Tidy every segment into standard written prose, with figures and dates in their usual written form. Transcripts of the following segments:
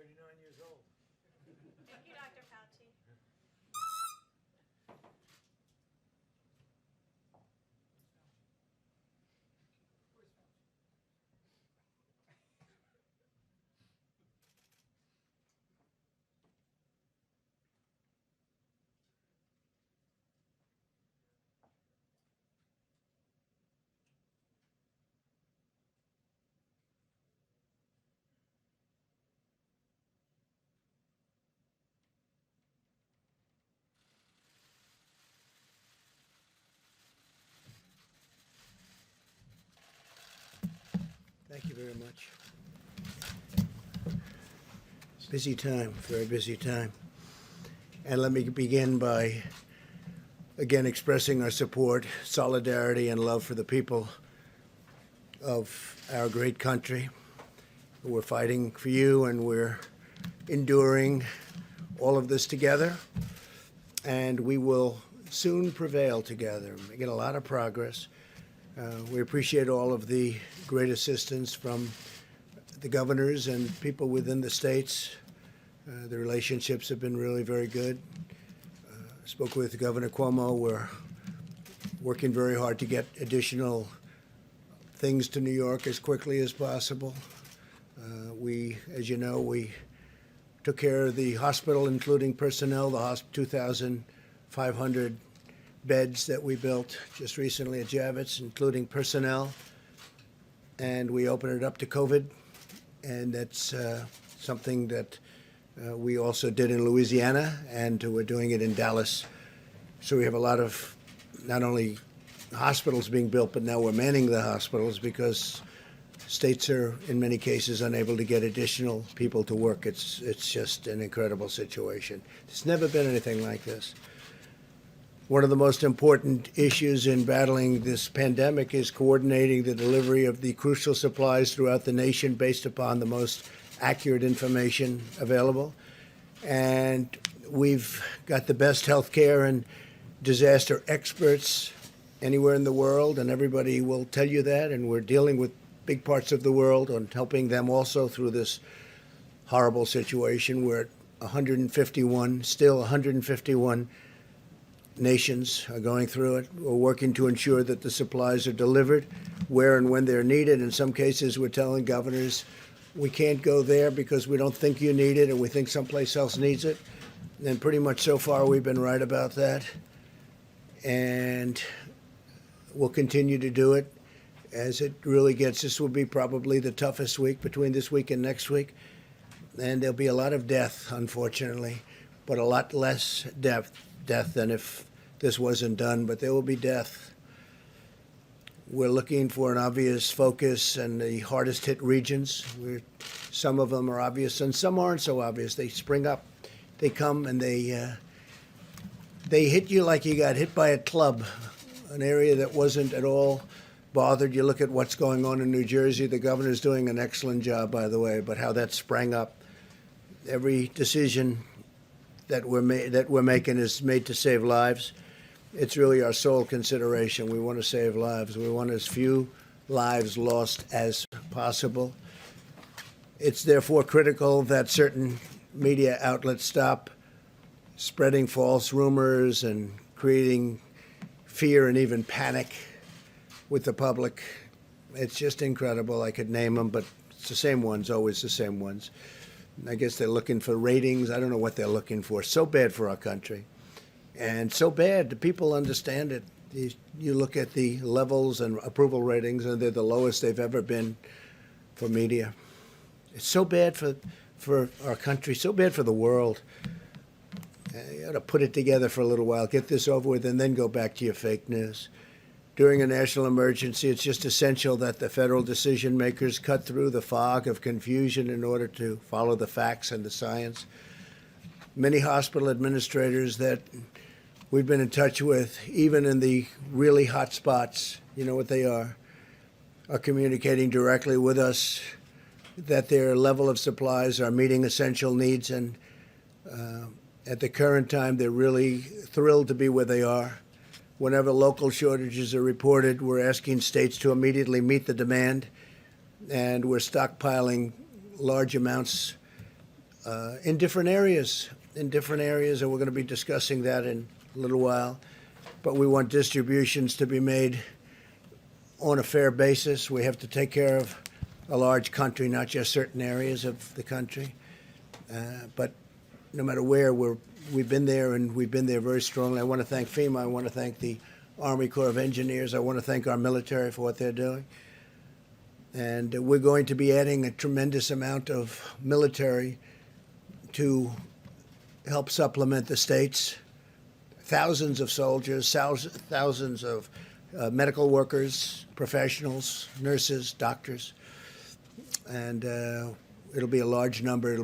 39 years old. Thank you, Dr. Fauci. Thank you very much. Busy time, very busy time. And let me begin by, again, expressing our support, solidarity, and love for the people of our great country. We're fighting for you, and we're enduring all of this together. And we will soon prevail together, making a lot of progress. We appreciate all of the great assistance from the governors and people within the states. The relationships have been really very good. Spoke with Governor Cuomo. We're working very hard to get additional things to New York as quickly as possible. As you know, we took care of the hospital, including personnel, the 2,500 beds that we built just recently at Javits, including personnel. And we opened it up to COVID. And that's something that we also did in Louisiana, and we're doing it in Dallas. So we have a lot of not only hospitals being built, but now we're manning the hospitals because states are, in many cases, unable to get additional people to work. It's just an incredible situation. There's never been anything like this. One of the most important issues in battling this pandemic is coordinating the delivery of the crucial supplies throughout the nation based upon the most accurate information available. And we've got the best healthcare and disaster experts anywhere in the world, and everybody will tell you that. And we're dealing with big parts of the world and helping them also through this horrible situation. We're at 151, still 151 nations are going through it. We're working to ensure that the supplies are delivered where and when they're needed. In some cases, we're telling governors, we can't go there because we don't think you need it, and we think someplace else needs it. And pretty much so far, we've been right about that. And we'll continue to do it as it really gets. This will be probably the toughest week between this week and next week. And there'll be a lot of death, unfortunately, but a lot less death than if this wasn't done, but there will be death. We're looking for an obvious focus in the hardest hit regions. Some of them are obvious and some aren't so obvious. They spring up, they come, and they hit you like you got hit by a club, an area that wasn't at all bothered. You look at what's going on in New Jersey. The governor's doing an excellent job, by the way, but how that sprang up. Every decision that we're making is made to save lives. It's really our sole consideration. We want to save lives. We want as few lives lost as possible. It's therefore critical that certain media outlets stop spreading false rumors and creating fear and even panic with the public. It's just incredible. I could name them, but it's the same ones, always the same ones. I guess they're looking for ratings. I don't know what they're looking for. So bad for our country. And so bad, the people understand it. You look at the levels and approval ratings, and they're the lowest they've ever been for media. It's so bad for our country, so bad for the world. You got to put it together for a little while, get this over with, and then go back to your fake news. During a national emergency, it's just essential that the federal decision makers cut through the fog of confusion in order to follow the facts and the science. Many hospital administrators that we've been in touch with, even in the really hot spots, you know what they are communicating directly with us that their level of supplies are meeting essential needs. And at the current time, they're really thrilled to be where they are. Whenever local shortages are reported, we're asking states to immediately meet the demand, and we're stockpiling large amounts in different areas, and we're going to be discussing that in a little while. But we want distributions to be made on a fair basis. We have to take care of a large country, not just certain areas of the country. But no matter where, we've been there, and we've been there very strongly. I want to thank FEMA. I want to thank the Army Corps of Engineers. I want to thank our military for what they're doing. And we're going to be adding a tremendous amount of military to help supplement the states. Thousands of soldiers, thousands of medical workers, professionals, nurses, doctors. And it'll be a large number.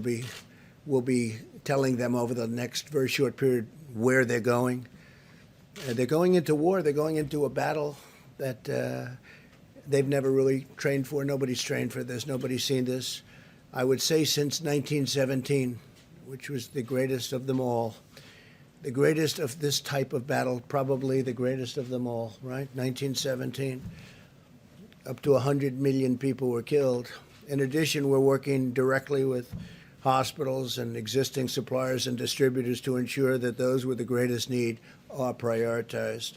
We'll be telling them over the next very short period where they're going. They're going into war. They're going into a battle that they've never really trained for. Nobody's trained for this. Nobody's seen this. I would say since 1917, which was the greatest of them all. The greatest of this type of battle, probably the greatest of them all, right? 1917. Up to 100 million people were killed. In addition, we're working directly with hospitals and existing suppliers and distributors to ensure that those with the greatest need are prioritized.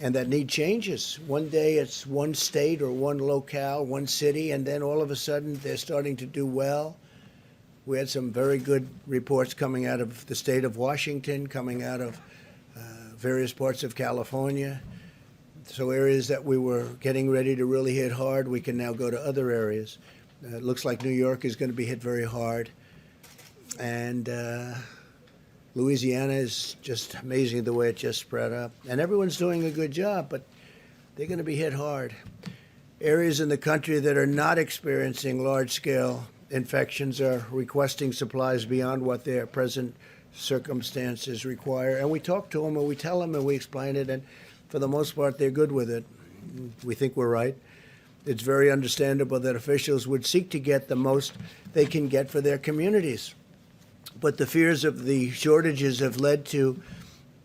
And that need changes. One day it's one state or one locale, one city, and then all of a sudden they're starting to do well. We had some very good reports coming out of the state of Washington, coming out of various parts of California. So areas that we were getting ready to really hit hard, we can now go to other areas. It looks like New York is going to be hit very hard. And Louisiana is just amazing the way it just spread up. And everyone's doing a good job, but they're going to be hit hard. Areas in the country that are not experiencing large-scale infections are requesting supplies beyond what their present circumstances require. And we talk to them, and we tell them, and we explain it, and for the most part, they're good with it. We think we're right. It's very understandable that officials would seek to get the most they can get for their communities. But the fears of the shortages have led to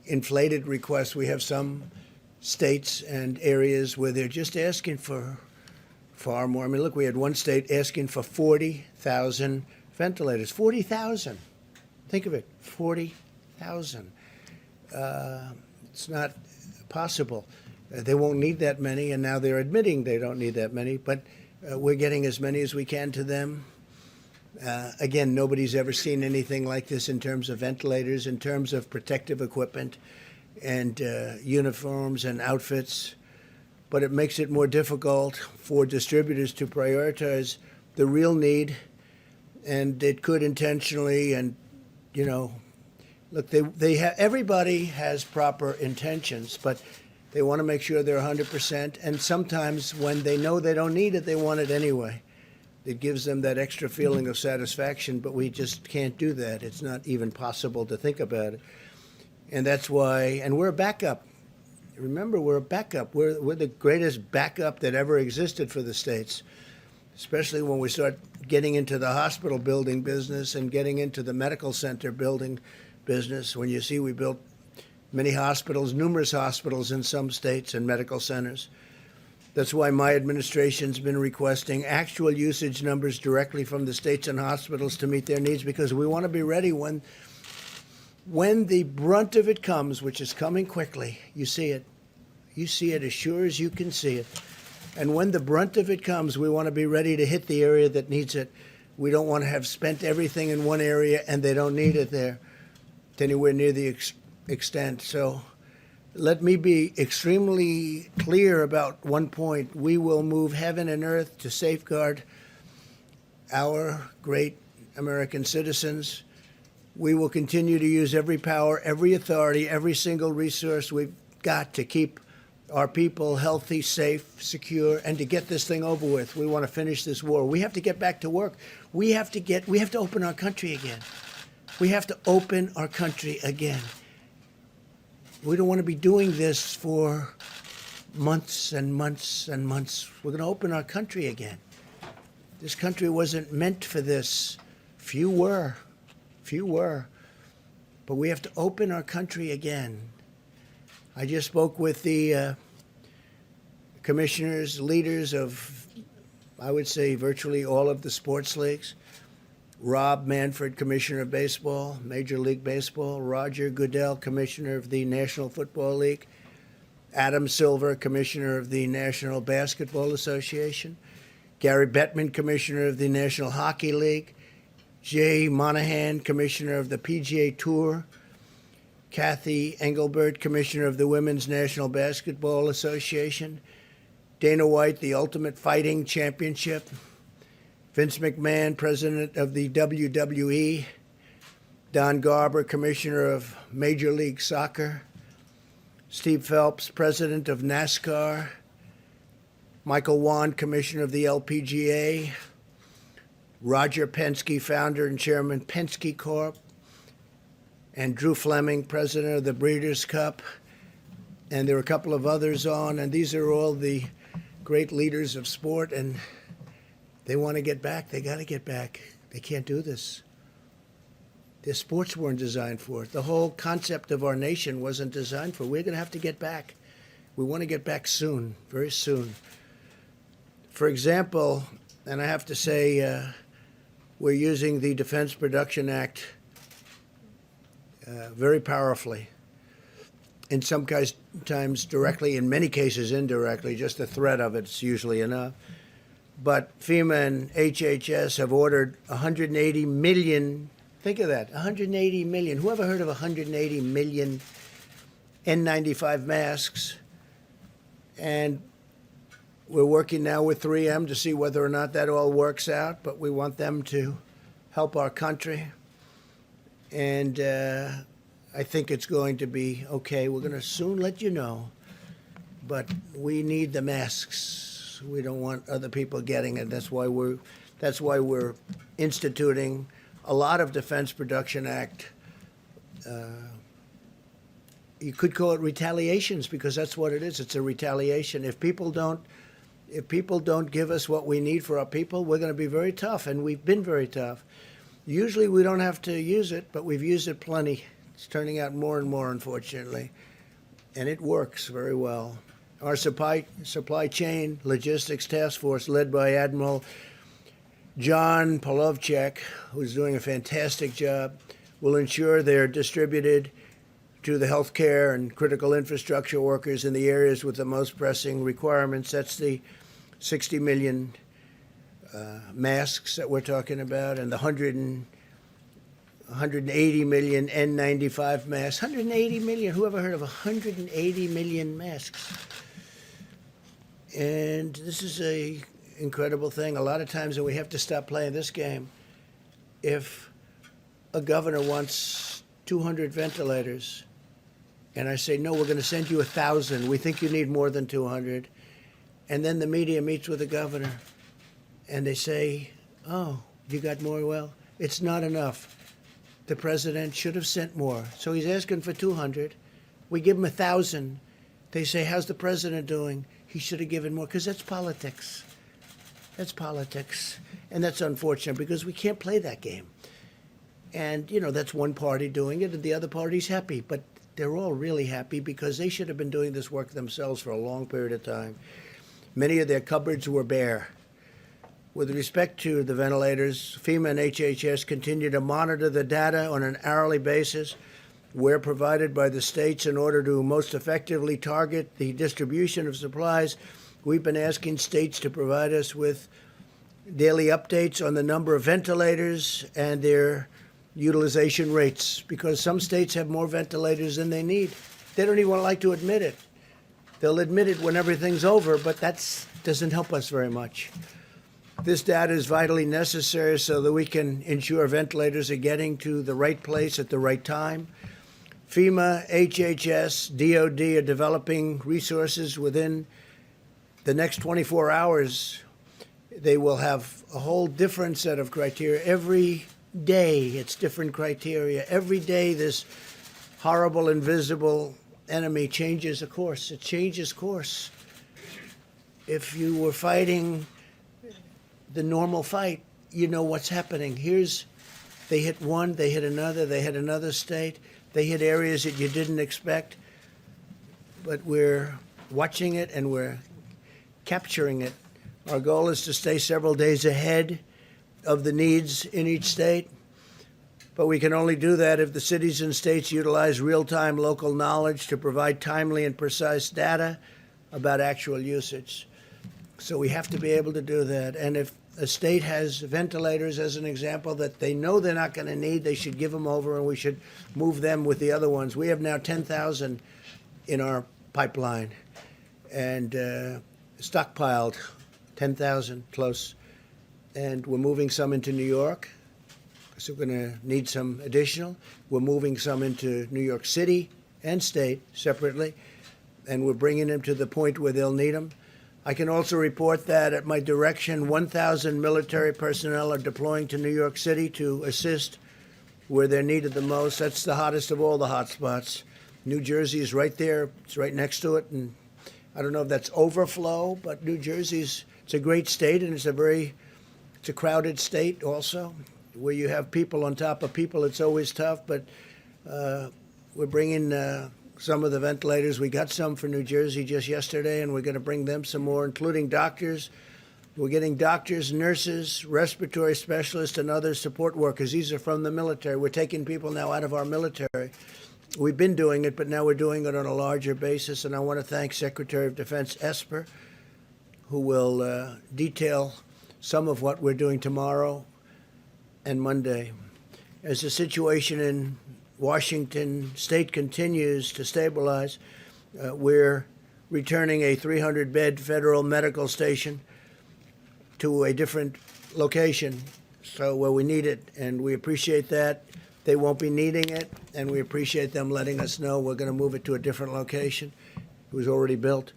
inflated requests. We have some states and areas where they're just asking for far more. I mean, look, we had one state asking for 40,000 ventilators. 40,000. Think of it, 40,000. It's not possible. They won't need that many, and now they're admitting they don't need that many, but we're getting as many as we can to them. Again, nobody's ever seen anything like this in terms of ventilators, in terms of protective equipment and uniforms and outfits. But it makes it more difficult for distributors to prioritize the real need, and it could intentionally, and look, everybody has proper intentions, but they want to make sure they're 100%, and sometimes when they know they don't need it, they want it anyway. It gives them that extra feeling of satisfaction, but we just can't do that. It's not even possible to think about it. And that's why, and we're a backup. Remember, we're a backup. We're the greatest backup that ever existed for the states, especially when we start getting into the hospital building business and getting into the medical center building business. When you see we built many hospitals, numerous hospitals in some states and medical centers. That's why my administration's been requesting actual usage numbers directly from the states and hospitals to meet their needs, because we want to be ready when the brunt of it comes, which is coming quickly. You see it. You see it as sure as you can see it. And when the brunt of it comes, we want to be ready to hit the area that needs it. We don't want to have spent everything in one area and they don't need it there to anywhere near the extent. So let me be extremely clear about one point. We will move heaven and earth to safeguard our great American citizens. We will continue to use every power, every authority, every single resource we've got to keep our people healthy, safe, secure, and to get this thing over with. We want to finish this war. We have to get back to work. We have to open our country again. We have to open our country again. We don't want to be doing this for months and months and months. We're going to open our country again. This country wasn't meant for this. Few were. But we have to open our country again. I just spoke with the commissioners, leaders of, I would say, virtually all of the sports leagues. Rob Manfred, Commissioner of Baseball, Major League Baseball. Roger Goodell, Commissioner of the National Football League. Adam Silver, Commissioner of the National Basketball Association. Gary Bettman, Commissioner of the National Hockey League. Jay Monahan, Commissioner of the PGA Tour. Kathy Engelbert, Commissioner of the Women's National Basketball Association. Dana White, the Ultimate Fighting Championship. Vince McMahon, President of the WWE. Don Garber, Commissioner of Major League Soccer. Steve Phelps, President of NASCAR. Michael Wan, Commissioner of the LPGA. Roger Penske, Founder and Chairman, Penske Corp. And Drew Fleming, President of the Breeders' Cup. And there are a couple of others on, and these are all the great leaders of sport, and they want to get back. They got to get back. They can't do this. Their sports weren't designed for it. The whole concept of our nation wasn't designed for it. We're going to have to get back. We want to get back soon, very soon. For example, and I have to say, we're using the Defense Production Act very powerfully. In some times directly, in many cases indirectly. Just the threat of it's usually enough. But FEMA and HHS have ordered 180 million, think of that, 180 million. Who ever heard of 180 million N95 masks? And we're working now with 3M to see whether or not that all works out, but we want them to help our country. And I think it's going to be okay. We're going to soon let you know. But we need the masks. We don't want other people getting it. That's why we're instituting a lot of Defense Production Act. You could call it retaliations, because that's what it is. It's a retaliation. If people don't give us what we need for our people, we're going to be very tough, and we've been very tough. Usually we don't have to use it, but we've used it plenty. It's turning out more and more, unfortunately, and it works very well. Our supply chain logistics task force, led by Admiral John Polovchek, who's doing a fantastic job, will ensure they're distributed to the healthcare and critical infrastructure workers in the areas with the most pressing requirements. That's the 60 million masks that we're talking about, and the 180 million N95 masks. 180 million. Who ever heard of 180 million masks? And this is a incredible thing. A lot of times, and we have to stop playing this game, if a governor wants 200 ventilators, and I say, no, we're going to send you 1,000. We think you need more than 200. And then the media meets with the governor, and they say, oh, you got more? Well, it's not enough. The president should have sent more. So he's asking for 200. We give him 1,000. They say, how's the president doing? He should have given more, because that's politics. That's politics. And that's unfortunate, because we can't play that game. And, that's one party doing it, and the other party's happy. But they're all really happy, because they should have been doing this work themselves for a long period of time. Many of their cupboards were bare. With respect to the ventilators, FEMA and HHS continue to monitor the data on an hourly basis where provided by the states in order to most effectively target the distribution of supplies. We've been asking states to provide us with daily updates on the number of ventilators and their utilization rates, because some states have more ventilators than they need. They don't even like to admit it. They'll admit it when everything's over, but that doesn't help us very much. This data is vitally necessary so that we can ensure ventilators are getting to the right place at the right time. FEMA, HHS, DOD are developing resources within the next 24 hours. They will have a whole different set of criteria. Every day, it's different criteria. Every day, this horrible, invisible enemy changes a course. It changes course. If you were fighting the normal fight, you know what's happening. They hit one, they hit another, they hit another state, they hit areas that you didn't expect. But we're watching it and we're capturing it. Our goal is to stay several days ahead of the needs in each state, but we can only do that if the cities and states utilize real-time local knowledge to provide timely and precise data about actual usage. So we have to be able to do that. And if a state has ventilators, as an example, that they know they're not going to need, they should give them over, and we should move them with the other ones. We have now 10,000 in our pipeline and stockpiled 10,000 close. And we're moving some into New York, so we're going to need some additional. We're moving some into New York City and state separately, and we're bringing them to the point where they'll need them. I can also report that at my direction, 1,000 military personnel are deploying to New York City to assist where they're needed the most. That's the hottest of all the hot spots. New Jersey is right there. It's right next to it. And I don't know if that's overflow, but New Jersey's, it's a great state, and it's a crowded state also, where you have people on top of people. It's always tough, but we're bringing some of the ventilators. We got some for New Jersey just yesterday, and we're going to bring them some more, including doctors. We're getting doctors, nurses, respiratory specialists, and other support workers. These are from the military. We're taking people now out of our military. We've been doing it, but now we're doing it on a larger basis, and I want to thank Secretary of Defense Esper, who will detail some of what we're doing tomorrow and Monday. As the situation in Washington State continues to stabilize, we're returning a 300-bed federal medical station to a different location, so where we need it, and we appreciate that. They won't be needing it, and we appreciate them letting us know we're going to move it to a different location. It was already built.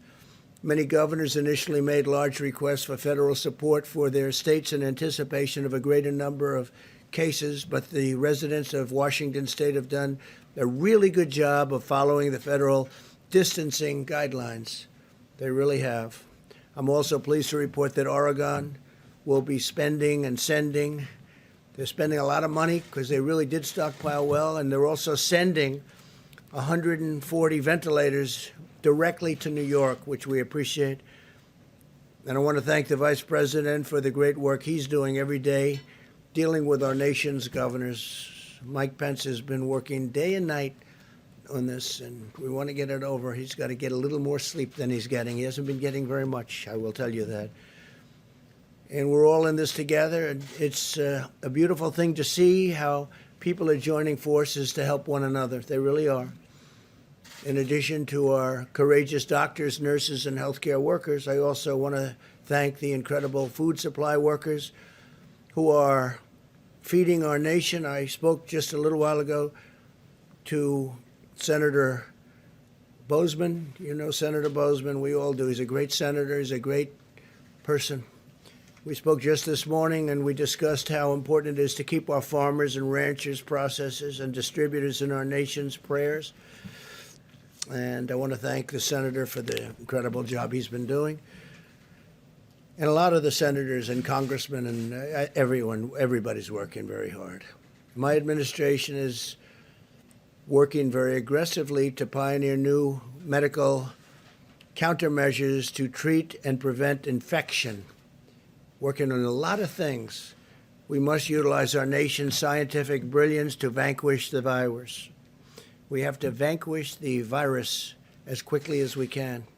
Many governors initially made large requests for federal support for their states in anticipation of a greater number of cases, but the residents of Washington State have done a really good job of following the federal distancing guidelines. They really have. I'm also pleased to report that Oregon will be spending and sending. They're spending a lot of money because they really did stockpile well, and they're also sending 140 ventilators directly to New York, which we appreciate. And I want to thank the Vice President for the great work he's doing every day dealing with our nation's governors. Mike Pence has been working day and night on this, and we want to get it over. He's got to get a little more sleep than he's getting. He hasn't been getting very much, I will tell you that. And we're all in this together, and it's a beautiful thing to see how people are joining forces to help one another. They really are. In addition to our courageous doctors, nurses, and healthcare workers, I also want to thank the incredible food supply workers who are feeding our nation. I spoke just a little while ago to Senator Bozeman. You know Senator Bozeman. We all do. He's a great senator. He's a great person. We spoke just this morning, and we discussed how important it is to keep our farmers and ranchers, processors, and distributors in our nation's prayers. And I want to thank the senator for the incredible job he's been doing. And a lot of the senators and congressmen and everybody's working very hard. My administration is working very aggressively to pioneer new medical countermeasures to treat and prevent infection. Working on a lot of things. We must utilize our nation's scientific brilliance to vanquish the virus. We have to vanquish the virus as quickly as we can,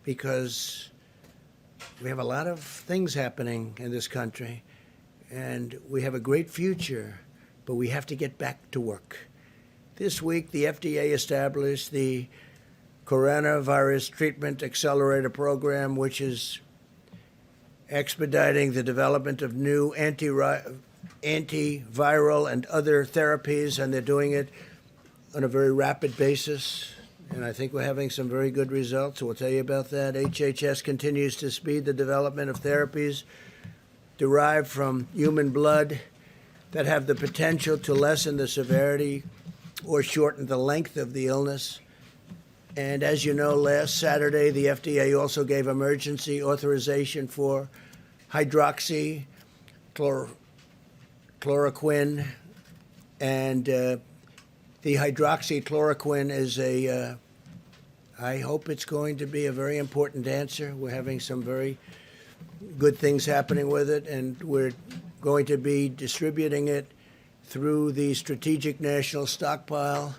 because we have a lot of things happening in this country, and we have a great future, but we have to get back to work. This week, the FDA established the Coronavirus Treatment Accelerator Program, which is expediting the development of new antiviral and other therapies, and they're doing it on a very rapid basis, and I think we're having some very good results. We'll tell you about that. HHS continues to speed the development of therapies derived from human blood that have the potential to lessen the severity or shorten the length of the illness. And as you know, last Saturday, the FDA also gave emergency authorization for hydroxychloroquine, and the hydroxychloroquine is I hope it's going to be a very important answer. We're having some very good things happening with it, and we're going to be distributing it through the Strategic National Stockpile.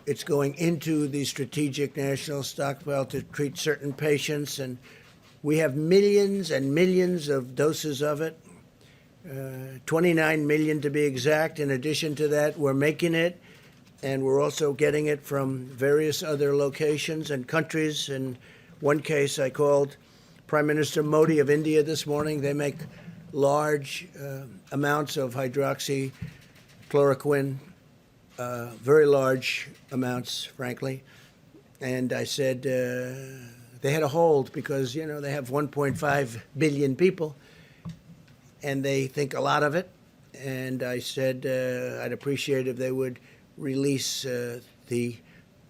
It's going into the Strategic National Stockpile to treat certain patients, and we have millions and millions of doses of it, 29 million to be exact. In addition to that, we're making it, and we're also getting it from various other locations and countries. In one case, I called Prime Minister Modi of India this morning. They make large amounts of hydroxychloroquine, very large amounts, frankly. And I said they had a hold because, you know, they have 1.5 billion people, and they think a lot of it. And I said I'd appreciate if they would release the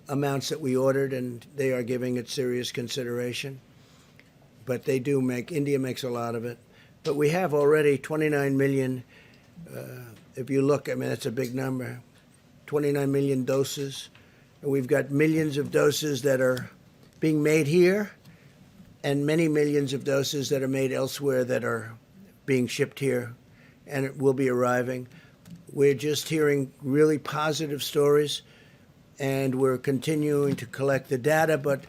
amounts that we ordered, and they are giving it serious consideration. But they do India makes a lot of it. But we have already 29 million, if you look, I mean, that's a big number, 29 million doses. And we've got millions of doses that are being made here, and many millions of doses that are made elsewhere that are being shipped here, and it will be arriving. We're just hearing really positive stories, and we're continuing to collect the data, but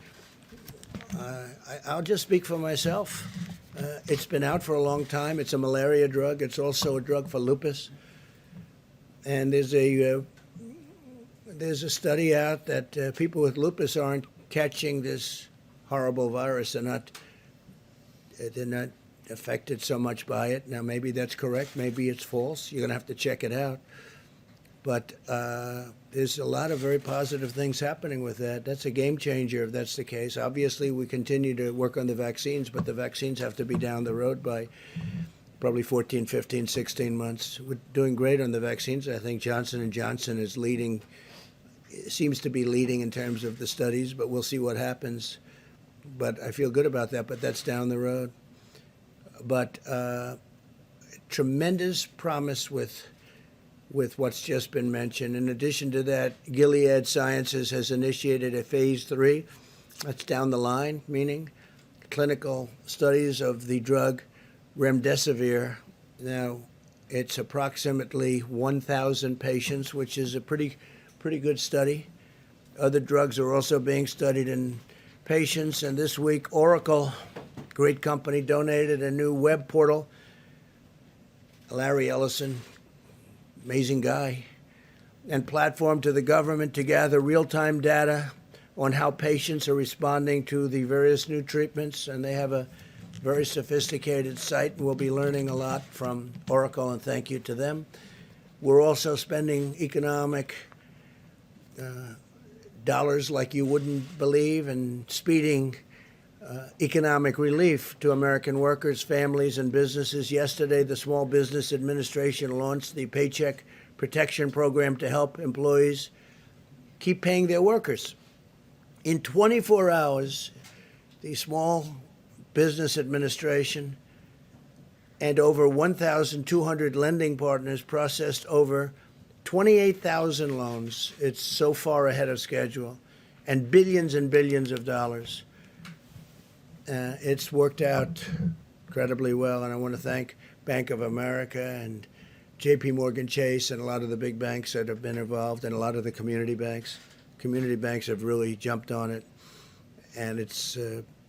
I'll just speak for myself. It's been out for a long time. It's a malaria drug. It's also a drug for lupus. And there's a study out that people with lupus aren't catching this horrible virus. They're not affected so much by it. Now, maybe that's correct. Maybe it's false. You're going to have to check it out. But there's a lot of very positive things happening with that. That's a game changer if that's the case. Obviously, we continue to work on the vaccines, but the vaccines have to be down the road by probably 14, 15, 16 months. We're doing great on the vaccines. I think Johnson & Johnson is leading, seems to be leading in terms of the studies, but we'll see what happens. But I feel good about that, but that's down the road. But tremendous promise with what's just been mentioned. In addition to that, Gilead Sciences has initiated a phase 3. That's down the line, meaning clinical studies of the drug remdesivir. Now, it's approximately 1,000 patients, which is a pretty good study. Other drugs are also being studied in patients. And this week, Oracle, great company, donated a new web portal. Larry Ellison, amazing guy, and platform to the government to gather real-time data on how patients are responding to the various new treatments. And they have a very sophisticated site, and we'll be learning a lot from Oracle, and thank you to them. We're also spending economic dollars like you wouldn't believe, and speeding economic relief to American workers, families, and businesses. Yesterday, the Small Business Administration launched the Paycheck Protection Program to help employees keep paying their workers. In 24 hours, the Small Business Administration and over 1,200 lending partners processed over 28,000 loans. It's so far ahead of schedule, and billions of dollars. It's worked out incredibly well, and I want to thank Bank of America and J.P. Morgan Chase and a lot of the big banks that have been involved, and a lot of the community banks. Community banks have really jumped on it, and it's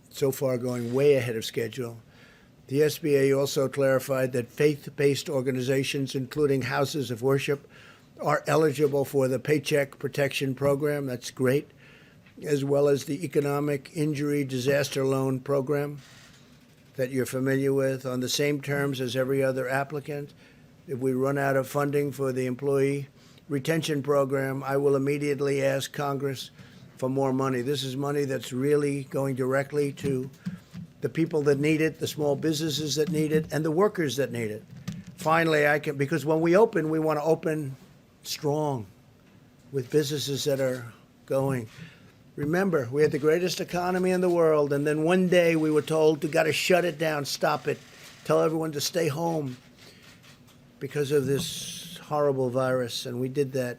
so far going way ahead of schedule. The SBA also clarified that faith-based organizations, including houses of worship, are eligible for the Paycheck Protection Program. That's great. As well as the Economic Injury Disaster Loan Program that you're familiar with, on the same terms as every other applicant. If we run out of funding for the Employee Retention Program, I will immediately ask Congress for more money. This is money that's really going directly to the people that need it, the small businesses that need it, and the workers that need it. Finally, because when we open, we want to open strong with businesses that are going. Remember, we had the greatest economy in the world, and then one day we were told, you got to shut it down, stop it, tell everyone to stay home because of this horrible virus, and we did that.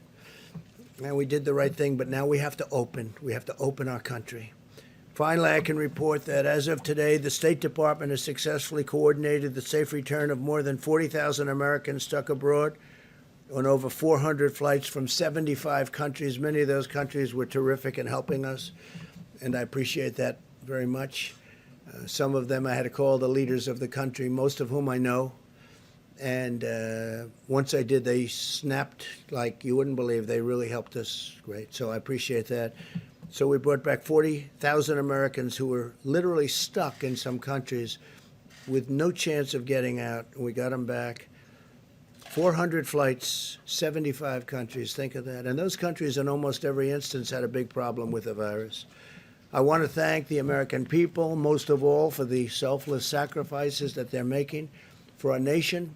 And we did the right thing, but now we have to open. We have to open our country. Finally, I can report that as of today, the State Department has successfully coordinated the safe return of more than 40,000 Americans stuck abroad on over 400 flights from 75 countries. Many of those countries were terrific in helping us, and I appreciate that very much. Some of them I had to call the leaders of the country, most of whom I know. And once I did, they snapped like you wouldn't believe. They really helped us great. So I appreciate that. So we brought back 40,000 Americans who were literally stuck in some countries with no chance of getting out. We got them back. 400 flights, 75 countries. Think of that. And those countries, in almost every instance, had a big problem with the virus. I want to thank the American people, most of all, for the selfless sacrifices that they're making for our nation.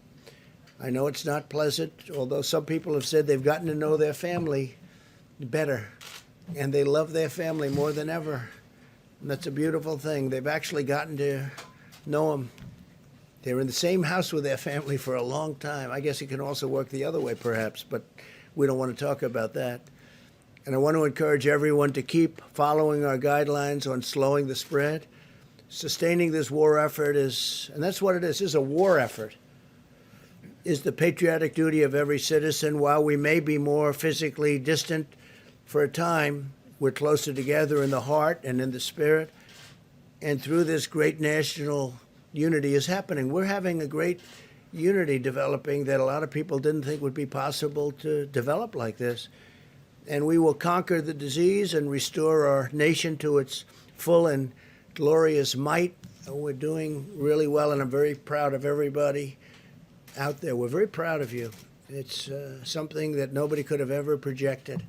I know it's not pleasant, although some people have said they've gotten to know their family better, and they love their family more than ever. And that's a beautiful thing. They've actually gotten to know them. They're in the same house with their family for a long time. I guess it can also work the other way, perhaps, but we don't want to talk about that. And I want to encourage everyone to keep following our guidelines on slowing the spread. Sustaining this war effort is, and that's what it is a war effort, is the patriotic duty of every citizen. While we may be more physically distant for a time, we're closer together in the heart and in the spirit. And through this great national unity is happening. We're having a great unity developing that a lot of people didn't think would be possible to develop like this. And we will conquer the disease and restore our nation to its full and glorious might. We're doing really well, and I'm very proud of everybody out there. We're very proud of you. It's something that nobody could have ever projected.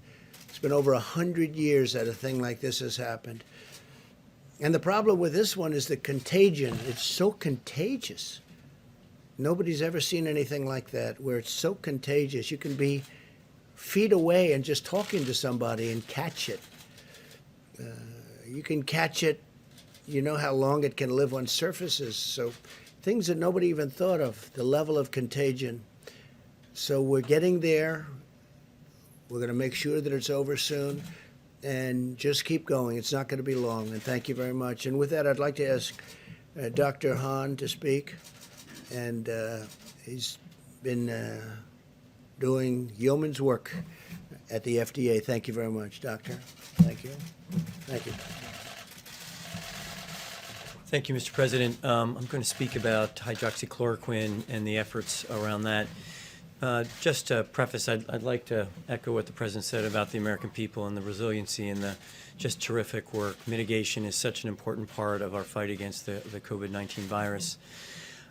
It's been over 100 years that a thing like this has happened. And the problem with this one is the contagion. It's so contagious. Nobody's ever seen anything like that, where it's so contagious. You can be feet away and just talking to somebody and catch it. You can catch it. You know how long it can live on surfaces. So things that nobody even thought of, the level of contagion. So we're getting there. We're going to make sure that it's over soon. And just keep going. It's not going to be long. And thank you very much. And with that, I'd like to ask Dr. Hahn to speak. And he's been doing yeoman's work at the FDA. Thank you very much, Doctor. Thank you. Thank you. Thank you, Mr. President. I'm going to speak about hydroxychloroquine and the efforts around that. Just to preface, I'd like to echo what the President said about the American people and the resiliency and the just terrific work. Mitigation is such an important part of our fight against the COVID-19 virus.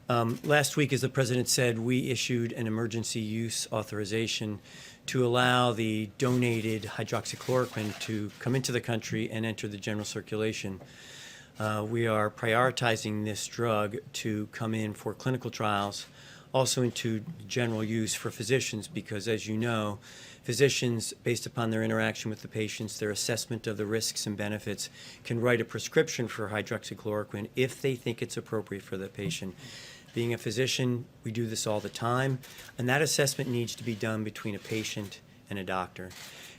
Last week, as the President said, we issued an emergency use authorization to allow the donated hydroxychloroquine to come into the country and enter the general circulation. We are prioritizing this drug to come in for clinical trials, also into general use for physicians, because as you know, physicians, based upon their interaction with the patients, their assessment of the risks and benefits, can write a prescription for hydroxychloroquine if they think it's appropriate for the patient. Being a physician, we do this all the time, and that assessment needs to be done between a patient and a doctor.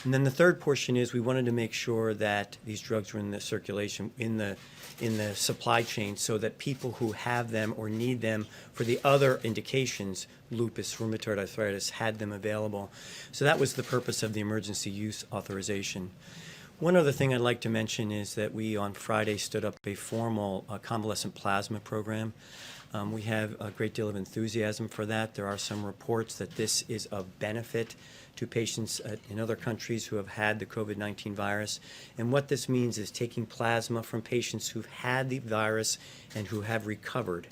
And then the third portion is we wanted to make sure that these drugs were in the circulation, in the supply chain, so that people who have them or need them for the other indications, lupus, rheumatoid arthritis, had them available. So that was the purpose of the emergency use authorization. One other thing I'd like to mention is that we on Friday stood up a formal convalescent plasma program. We have a great deal of enthusiasm for that. There are some reports that this is of benefit to patients in other countries who have had the COVID-19 virus. And what this means is taking plasma from patients who've had the virus and who have recovered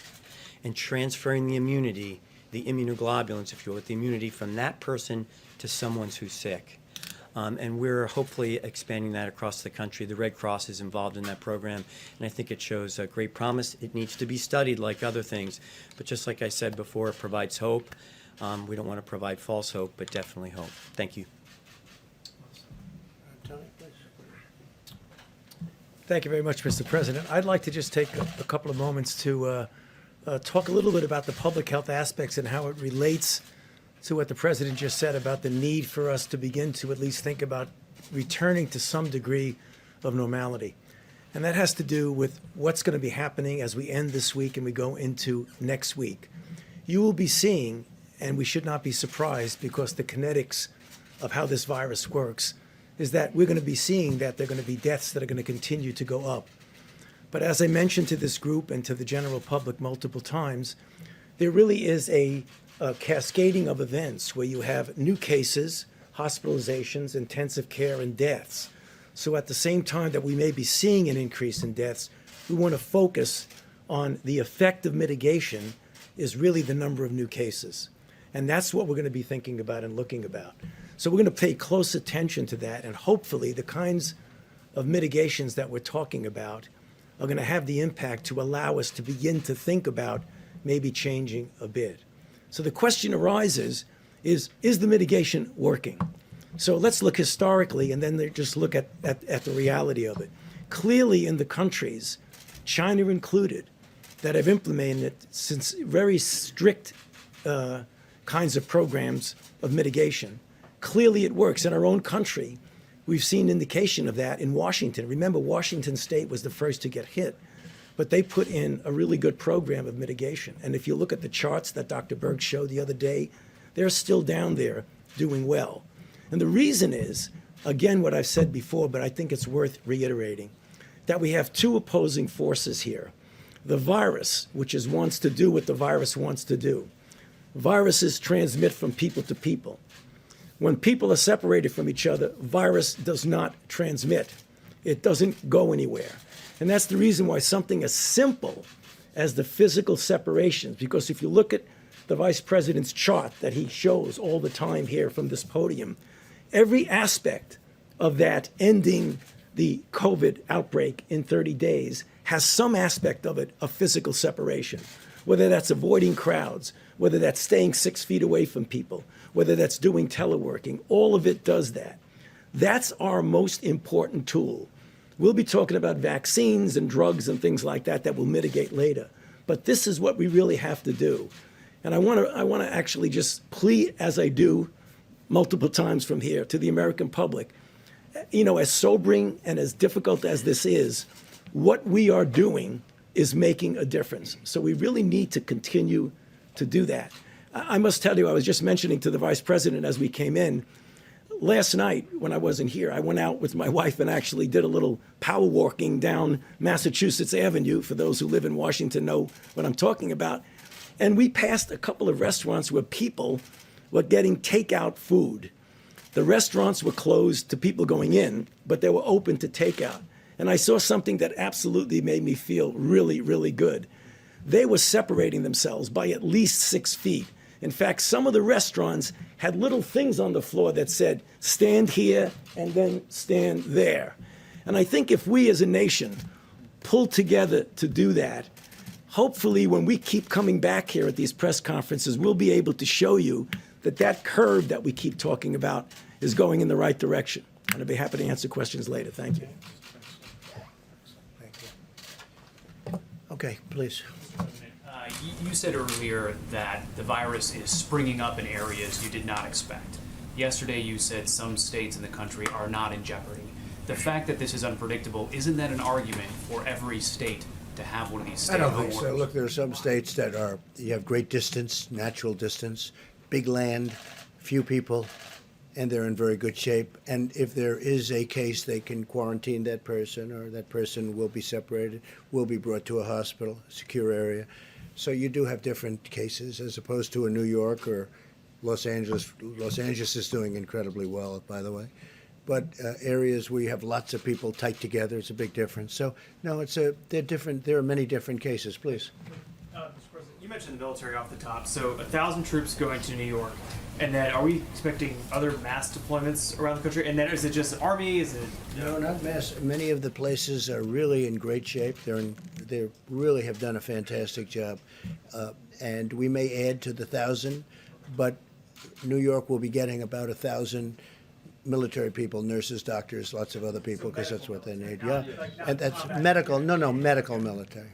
and transferring the immunity, the immunoglobulins, if you will, the immunity from that person to someone who's sick. And we're hopefully expanding that across the country. The Red Cross is involved in that program, and I think it shows a great promise. It needs to be studied like other things, but just like I said before, it provides hope. We don't want to provide false hope, but definitely hope. Thank you. Thank you very much, Mr. President. I'd like to just take a couple of moments to talk a little bit about the public health aspects and how it relates to what the President just said about the need for us to begin to at least think about returning to some degree of normality. And that has to do with what's going to be happening as we end this week and we go into next week. You will be seeing, and we should not be surprised because the kinetics of how this virus works is that we're going to be seeing that there are going to be deaths that are going to continue to go up. But as I mentioned to this group and to the general public multiple times, there really is a cascading of events where you have new cases, hospitalizations, intensive care, and deaths. So at the same time that we may be seeing an increase in deaths, we want to focus on the effect of mitigation is really the number of new cases. And that's what we're going to be thinking about and looking about. So we're going to pay close attention to that, and hopefully the kinds of mitigations that we're talking about are going to have the impact to allow us to begin to think about maybe changing a bit. So the question arises is the mitigation working? So let's look historically and then just look at the reality of it. Clearly in the countries, China included, that have implemented since very strict kinds of programs of mitigation, clearly it works. In our own country, we've seen indication of that in Washington. Remember, Washington State was the first to get hit, but they put in a really good program of mitigation. And if you look at the charts that Dr. Berg showed the other day, they're still down there doing well. And the reason is, again, what I've said before, but I think it's worth reiterating, that we have two opposing forces here. The virus, which wants to do what the virus wants to do. Viruses transmit from people to people. When people are separated from each other, virus does not transmit. It doesn't go anywhere. And that's the reason why something as simple as the physical separations, because if you look at the Vice President's chart that he shows all the time here from this podium, every aspect of that ending the COVID outbreak in 30 days has some aspect of it of physical separation, whether that's avoiding crowds, whether that's staying 6 feet away from people, whether that's doing teleworking, all of it does that. That's our most important tool. We'll be talking about vaccines and drugs and things like that that will mitigate later. But this is what we really have to do. And I want to actually just plead, as I do multiple times from here, to the American public, as sobering and as difficult as this is, what we are doing is making a difference. So we really need to continue to do that. I must tell you, I was just mentioning to the Vice President as we came in, last night when I wasn't here, I went out with my wife and actually did a little power walking down Massachusetts Avenue. For those who live in Washington know what I'm talking about. And we passed a couple of restaurants where people were getting takeout food. The restaurants were closed to people going in, but they were open to takeout. And I saw something that absolutely made me feel really, really good. They were separating themselves by at least 6 feet. In fact, some of the restaurants had little things on the floor that said, stand here and then stand there. And I think if we as a nation pull together to do that, hopefully when we keep coming back here at these press conferences, we'll be able to show you that that curve that we keep talking about is going in the right direction. And I'll be happy to answer questions later. Thank you. Thank you. Okay, please. You said earlier that the virus is springing up in areas you did not expect. Yesterday you said some states in the country are not in jeopardy. The fact that this is unpredictable, isn't that an argument for every state to have one of these I don't stay-at-home think so. orders? Look, there are some states that you have great distance, natural distance, big land, few people, and they're in very good shape. And if there is a case, they can quarantine that person, or that person will be separated, will be brought to a hospital, secure area. So you do have different cases as opposed to a New York or Los Angeles. Los Angeles is doing incredibly well, by the way. But areas where you have lots of people tight together, it's a big difference. So no, they're different. There are many different cases. Please. Mr. President, you mentioned the military off the top. So 1,000 troops going to New York. And then are we expecting other mass deployments around the country? And then is it just the Army? Is it... No, not mass. Many of the places are really in great shape. They really have done a fantastic job. And we may add to the 1,000, but New York will be getting about 1,000 military people, nurses, doctors, lots of other people, because that's what they need. Yeah, and that's medical. No, medical military.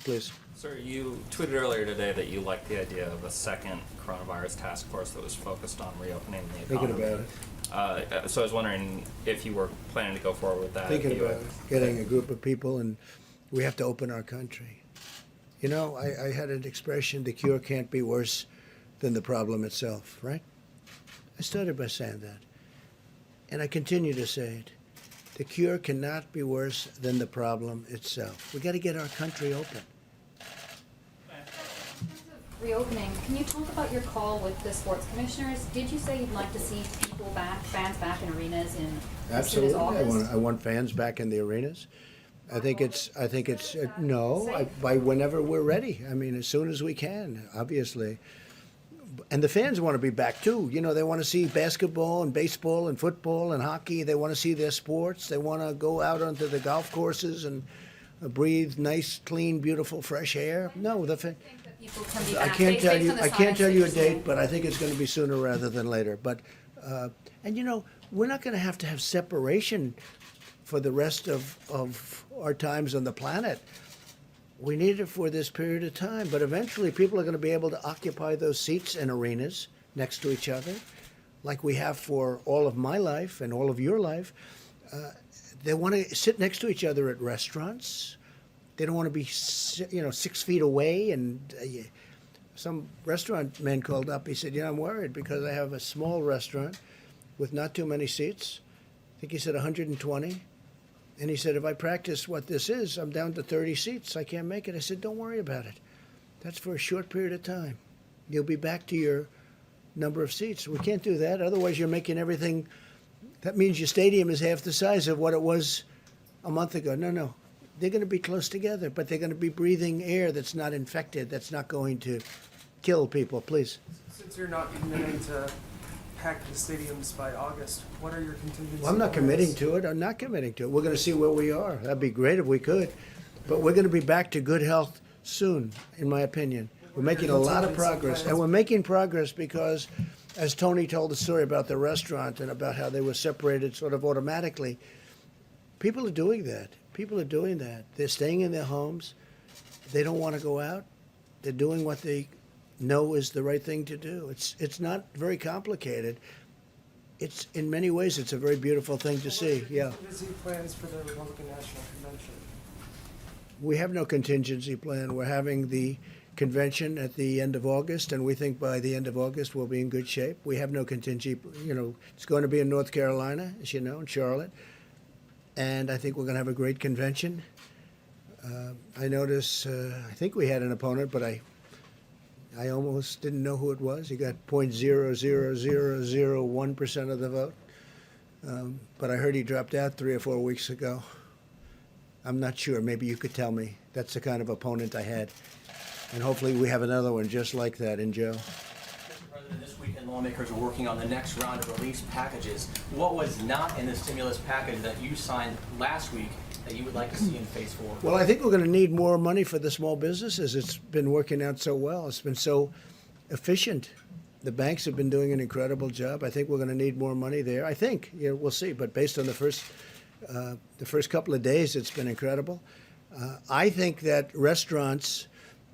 Please. Sir, you tweeted earlier today that you liked the idea of a second coronavirus task force that was focused on reopening the Thinking economy. about it. So I was wondering if you were planning to go forward with that. Thinking if you about getting a group of people, and we have to open our country. You know, I had an expression, the cure can't be worse than the problem itself, right? I started by saying that. And I continue to say it. The cure cannot be worse than the problem itself. We got to get our country open. Reopening, can you talk about your call with the sports commissioners? Did you say you'd like to see people back, fans back in arenas in as soon as Absolutely. August? I want fans back in the arenas. I think it's by whenever we're ready. I mean, as soon as we can, obviously. And the fans want to be back too. You know, they want to see basketball and baseball and football and hockey. They want to see their sports. They want to go out onto the golf courses and breathe nice, clean, beautiful, fresh air. No, People can be I back can't based tell on you. the I can't science tell that you a you're seeing. date, but I think it's going to be sooner rather than later. But and you know, we're not going to have separation for the rest of our times on the planet. We need it for this period of time, but eventually people are going to be able to occupy those seats in arenas next to each other, like we have for all of my life and all of your life. They want to sit next to each other at restaurants. They don't want to be, 6 feet away. And some restaurant man called up. He said, I'm worried because I have a small restaurant with not too many seats. I think he said 120. And he said, if I practice what this is, I'm down to 30 seats. I can't make it. I said, don't worry about it. That's for a short period of time. You'll be back to your number of seats. We can't do that. Otherwise, you're making everything. That means your stadium is half the size of what it was a month ago. No. They're going to be close together, but they're going to be breathing air that's not infected, that's not going to kill people. Please. Since you're not committing to pack the stadiums by August, what are your contingency Well, I'm not plans? committing to it. I'm not committing to it. We're going to see where we are. That'd be great if we could. But we're going to be back to good health soon, in my opinion. We're making a lot of progress. And we're making progress because, as Tony told the story about the restaurant and about how they were separated sort of automatically, people are doing that. People are doing that. They're staying in their homes. They don't want to go out. They're doing what they know is the right thing to do. It's not very complicated. It's in many ways it's a very beautiful thing to see. Yeah. Contingency plans for the Republican National Convention. We have no contingency plan. We're having the convention at the end of August, and we think by the end of August we'll be in good shape. We have no contingency. It's going to be in North Carolina, as you know, in Charlotte. And I think we're going to have a great convention. I notice, I think we had an opponent, but I almost didn't know who it was. He got 0.00001% of the vote. But I heard he dropped out 3 or 4 weeks ago. I'm not sure. Maybe you could tell me. That's the kind of opponent I had. And hopefully we have another one just like that in Joe. Mr. President, this weekend lawmakers are working on the next round of relief packages. What was not in the stimulus package that you signed last week that you would like to see in phase 4? Well, I think we're going to need more money for the small businesses. It's been working out so well. It's been so efficient. The banks have been doing an incredible job. I think we're going to need more money there. I think, we'll see. But based on the first couple of days, it's been incredible. I think that restaurants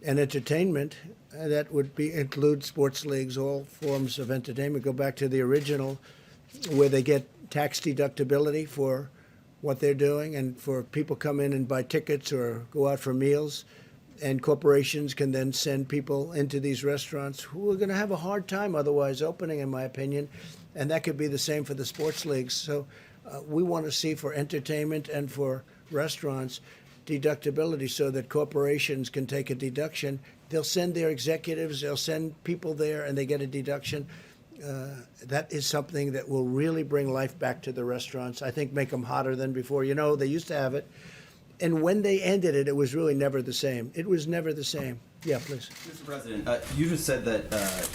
and entertainment, that would include sports leagues, all forms of entertainment, go back to the original, where they get tax deductibility for what they're doing, and for people come in and buy tickets or go out for meals, and corporations can then send people into these restaurants who are going to have a hard time otherwise opening, in my opinion, and that could be the same for the sports leagues. So we want to see for entertainment and for restaurants deductibility so that corporations can take a deduction. They'll send their executives, they'll send people there, and they get a deduction. That is something that will really bring life back to the restaurants. I think make them hotter than before. They used to have it. And when they ended it, it was really never the same. It was never the same. Yeah, please. Mr. President, you just said that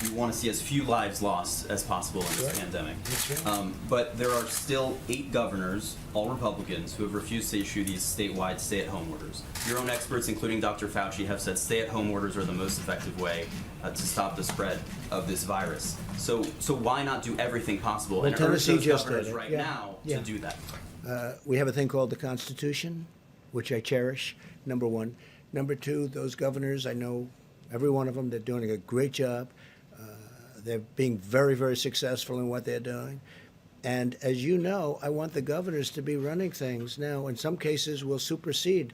you want to see as few lives lost as possible in this pandemic. That's right. But there are still 8 governors, all Republicans, who have refused to issue these statewide stay-at-home orders. Your own experts, including Dr. Fauci, have said stay-at-home orders are the most effective way to stop the spread of this virus. So why not do everything possible and urge Tennessee those just governors did it. right Yeah. now Yeah. to do that? We have a thing called the Constitution, which I cherish, number one. Number two, those governors, I know every one of them, they're doing a great job. They're being very, very successful in what they're doing. And as you know, I want the governors to be running things now. In some cases, we'll supersede,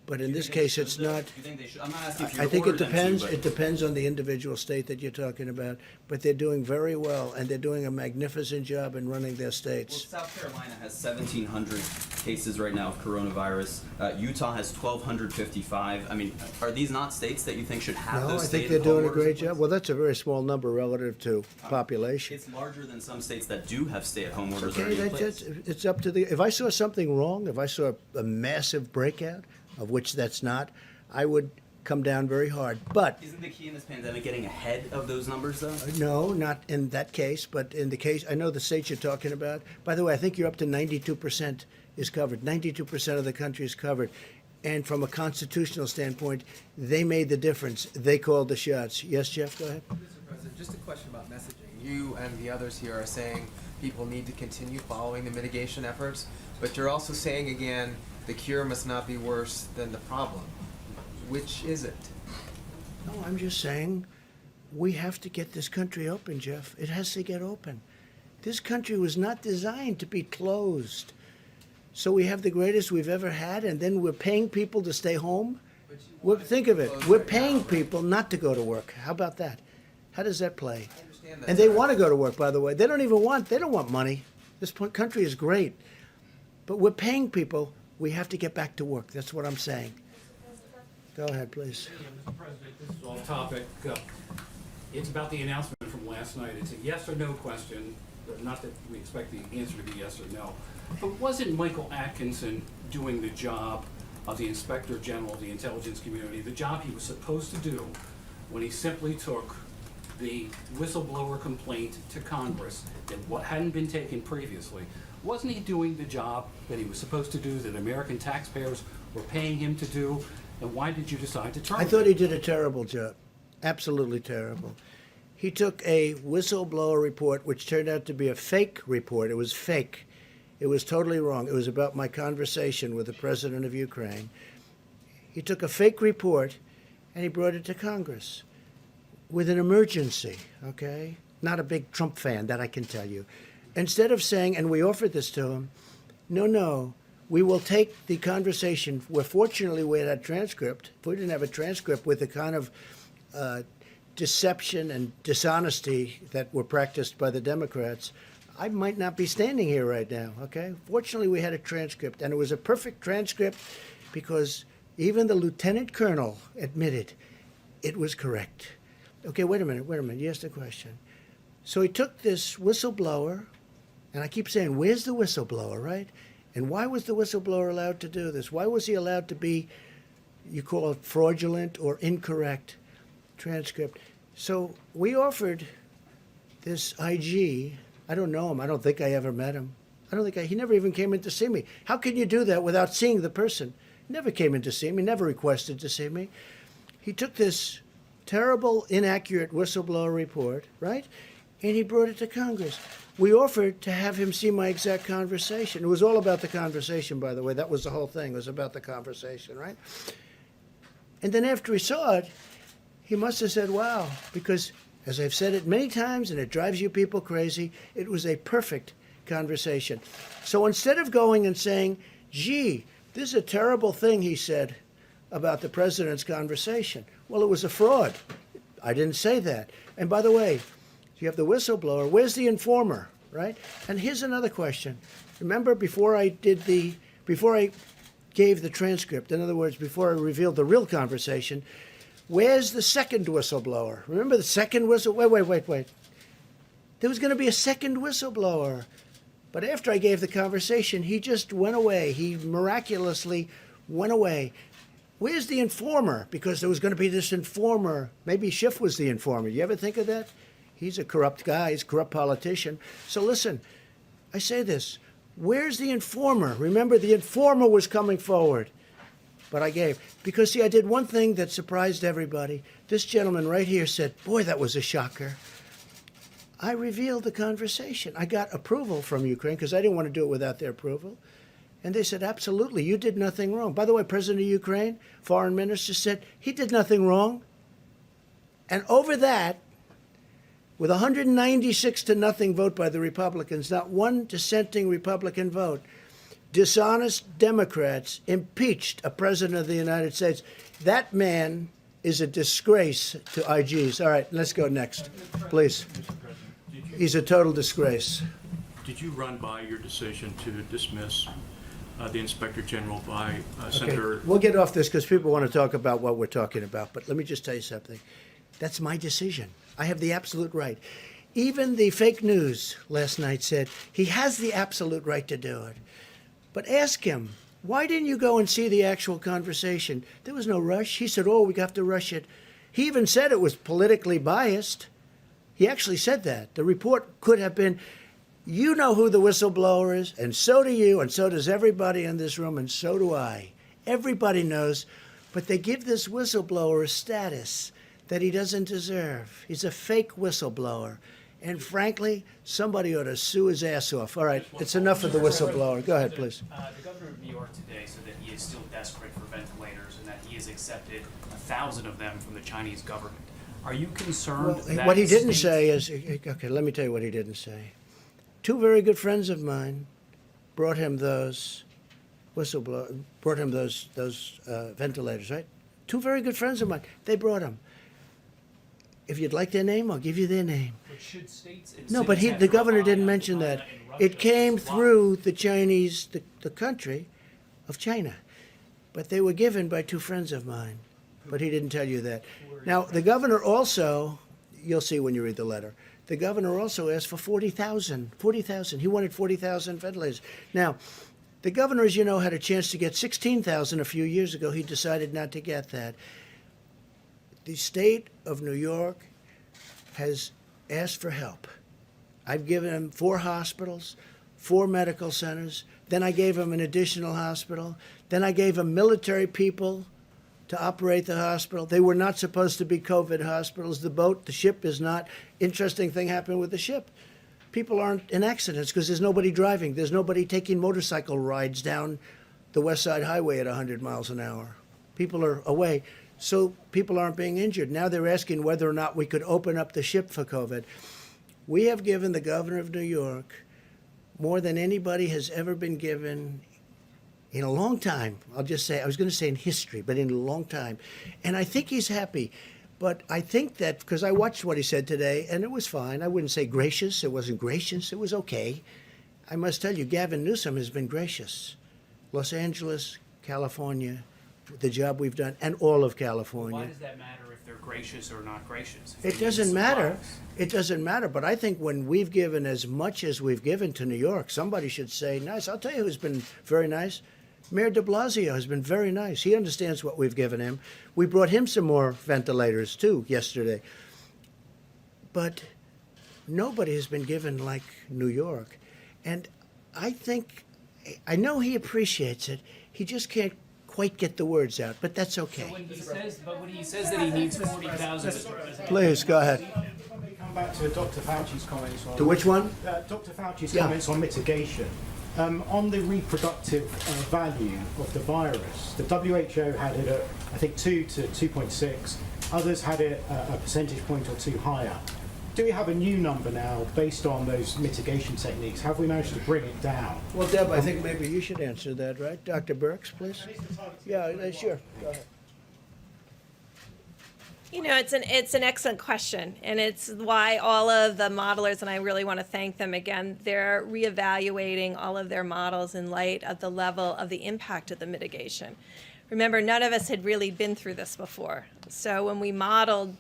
but in this case, it's not. You think they should? I'm not asking if you I think it order them to, depends. but- It depends on the individual state that you're talking about. But they're doing very well, and they're doing a magnificent job in running their Well, states. South Carolina has 1,700 cases right now of coronavirus. Utah has 1,255. I mean, are these not states that you think should have No, those I think they're stay-at-home doing a orders in great place? job. Well, that's a very small number relative to population. It's larger than some states that do have stay-at-home orders Okay, already in that's, place. it's up to the, if I saw something wrong, if I saw a massive breakout, of which that's not, I would come down very hard. But, Isn't the key in this pandemic getting ahead of those numbers, though? no, not in that case, but in the case, I know the states you're talking about. By the way, I think you're up to 92% is covered. 92% of the country is covered. And from a constitutional standpoint, they made the difference. They called the shots. Yes, Jeff, go ahead. Mr. President, just a question about messaging. You and the others here are saying people need to continue following the mitigation efforts, but you're also saying again, the cure must not be worse than the problem. Which is it? No, I'm just saying we have to get this country open, Jeff. It has to get open. This country was not designed to be closed. So we have the greatest we've ever had, and then we're paying people to stay home? Think of it. We're paying people not to go to work. How about that? How does that play? I understand that. And they want to go to work, by the way. They don't want money. This country is great. But we're paying people. We have to get back to work. That's what I'm saying. Go ahead, please. Mr. President, this is off topic. It's about the announcement from last night. It's a yes or no question, not that we expect the answer to be yes or no. But wasn't Michael Atkinson doing the job of the Inspector General of the intelligence community, the job he was supposed to do when he simply took the whistleblower complaint to Congress that what hadn't been taken previously? Wasn't he doing the job that he was supposed to do, that American taxpayers were paying him to do? And why did you decide to I terminate? thought he did a terrible job. Absolutely terrible. He took a whistleblower report, which turned out to be a fake report. It was fake. It was totally wrong. It was about my conversation with the president of Ukraine. He took a fake report and he brought it to Congress with an emergency, okay? Not a big Trump fan, that I can tell you. Instead of saying, and we offered this to him, no, we will take the conversation where fortunately we had a transcript. If we didn't have a transcript with the kind of deception and dishonesty that were practiced by the Democrats, I might not be standing here right now, okay? Fortunately, we had a transcript, and it was a perfect transcript because even the lieutenant colonel admitted it was correct. Okay, wait a minute. You asked a question. So he took this whistleblower, and I keep saying, where's the whistleblower, right? And why was the whistleblower allowed to do this? Why was he allowed to be, you call it fraudulent or incorrect transcript? So we offered this IG. I don't know him. I don't think I ever met him. He never even came in to see me. How can you do that without seeing the person? He never came in to see me, never requested to see me. He took this terrible, inaccurate whistleblower report, right? And he brought it to Congress. We offered to have him see my exact conversation. It was all about the conversation, by the way. That was the whole thing. It was about the conversation, right? And then after he saw it, he must have said, wow, because as I've said it many times, and it drives you people crazy, it was a perfect conversation. So instead of going and saying, gee, this is a terrible thing he said about the president's conversation. Well, it was a fraud. I didn't say that. And by the way, you have the whistleblower. Where's the informer, right? And here's another question. Remember, before I gave the transcript, in other words, before I revealed the real conversation, where's the second whistleblower? Remember the second wait. There was going to be a second whistleblower. But after I gave the conversation, he just went away. He miraculously went away. Where's the informer? Because there was going to be this informer. Maybe Schiff was the informer. You ever think of that? He's a corrupt guy. He's a corrupt politician. So listen, I say this. Where's the informer? Remember, the informer was coming forward. But I gave. Because, see, I did one thing that surprised everybody. This gentleman right here said, boy, that was a shocker. I revealed the conversation. I got approval from Ukraine because I didn't want to do it without their approval. And they said, absolutely, you did nothing wrong. By the way, President of Ukraine, foreign minister, said he did nothing wrong. And over that, with 196 to nothing vote by the Republicans, not one dissenting Republican vote, dishonest Democrats impeached a president of the United States. That man is a disgrace to IGs. All right, let's go next, please. He's a total disgrace. Did you run by your decision to dismiss the Inspector General by Senator? Okay, we'll get off this because people want to talk about what we're talking about. But let me just tell you something. That's my decision. I have the absolute right. Even the fake news last night said he has the absolute right to do it. But ask him, why didn't you go and see the actual conversation? There was no rush. He said, oh, we have to rush it. He even said it was politically biased. He actually said that. The report could have been, you know who the whistleblower is, and so do you, and so does everybody in this room, and so do I. Everybody knows, but they give this whistleblower a status that he doesn't deserve. He's a fake whistleblower. And frankly, somebody ought to sue his ass off. All right, it's enough of the whistleblower. Go ahead, please. The governor of New York today said that he is still desperate for ventilators and that he has accepted 1,000 of them from the Chinese government. Are you concerned that What he didn't states- say is, okay, let me tell you what he didn't say. Two very good friends of mine brought him those ventilators, right? Two very good friends of mine. They brought them. If you'd like their name, I'll give you their name. But should states and No, but cities have the to governor rely didn't on mention China that. and Russia It came to supply? through the Chinese, the country of China. But they were given by two friends of mine. But he didn't tell you that. Now, the governor also, you'll see when you read the letter, the governor also asked for 40,000. He wanted 40,000 ventilators. Now, the governor, as you know, had a chance to get 16,000 a few years ago. He decided not to get that. The state of New York has asked for help. I've given him 4 hospitals, 4 medical centers. Then I gave him an additional hospital. Then I gave him military people to operate the hospital. They were not supposed to be COVID hospitals. The ship is not. Interesting thing happened with the ship. People aren't in accidents because there's nobody driving. There's nobody taking motorcycle rides down the West Side Highway at 100 miles an hour. People are away. So people aren't being injured. Now they're asking whether or not we could open up the ship for COVID. We have given the governor of New York more than anybody has ever been given in a long time. I'll just say, I was going to say in history, but in a long time. And I think he's happy. But I think that, because I watched what he said today, and it was fine. I wouldn't say gracious. It wasn't gracious. It was okay. I must tell you, Gavin Newsom has been gracious. Los Angeles, California, the job we've done, and all of California. Why does that matter if they're gracious or not gracious? If It they need doesn't matter. supplies? It doesn't matter. But I think when we've given as much as we've given to New York, somebody should say nice. I'll tell you who's been very nice. Mayor de Blasio has been very nice. He understands what we've given him. We brought him some more ventilators, too, yesterday. But nobody has been given like New York. And I know he appreciates it. He just can't quite get the words out, but that's okay. When he says that he needs 40,000, Please, go ahead. If I may come back to Dr. Fauci's comments on... To which one? Dr. Fauci's Yeah. comments on mitigation. On the reproductive value of the virus, the WHO had it at, I think, 2 to 2.6. Others had it a percentage point or 2 higher. Do we have a new number now based on those mitigation techniques? Have we managed to bring it down? Well, Deb, I think maybe you should answer that, right? Dr. Birx, please. Yeah, sure. Go ahead. You know, it's an excellent question, and it's why all of the modelers, and I really want to thank them again, they're reevaluating all of their models in light of the level of the impact of the mitigation. Remember, none of us had really been through this before. So when we modeled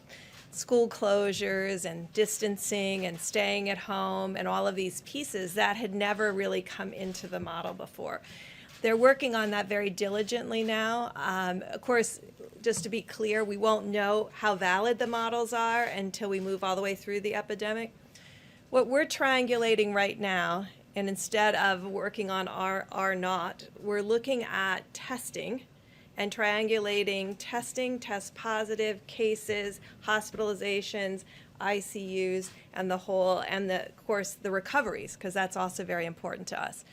school closures and distancing and staying at home and all of these pieces, that had never really come into the model before. They're working on that very diligently now. Of course, just to be clear, we won't know how valid the models are until we move all the way through the epidemic. What we're triangulating right now, and instead of working on R0, we're looking at testing and triangulating testing, test positive cases, hospitalizations, ICUs, and of course, the recoveries, because that's also very important to us.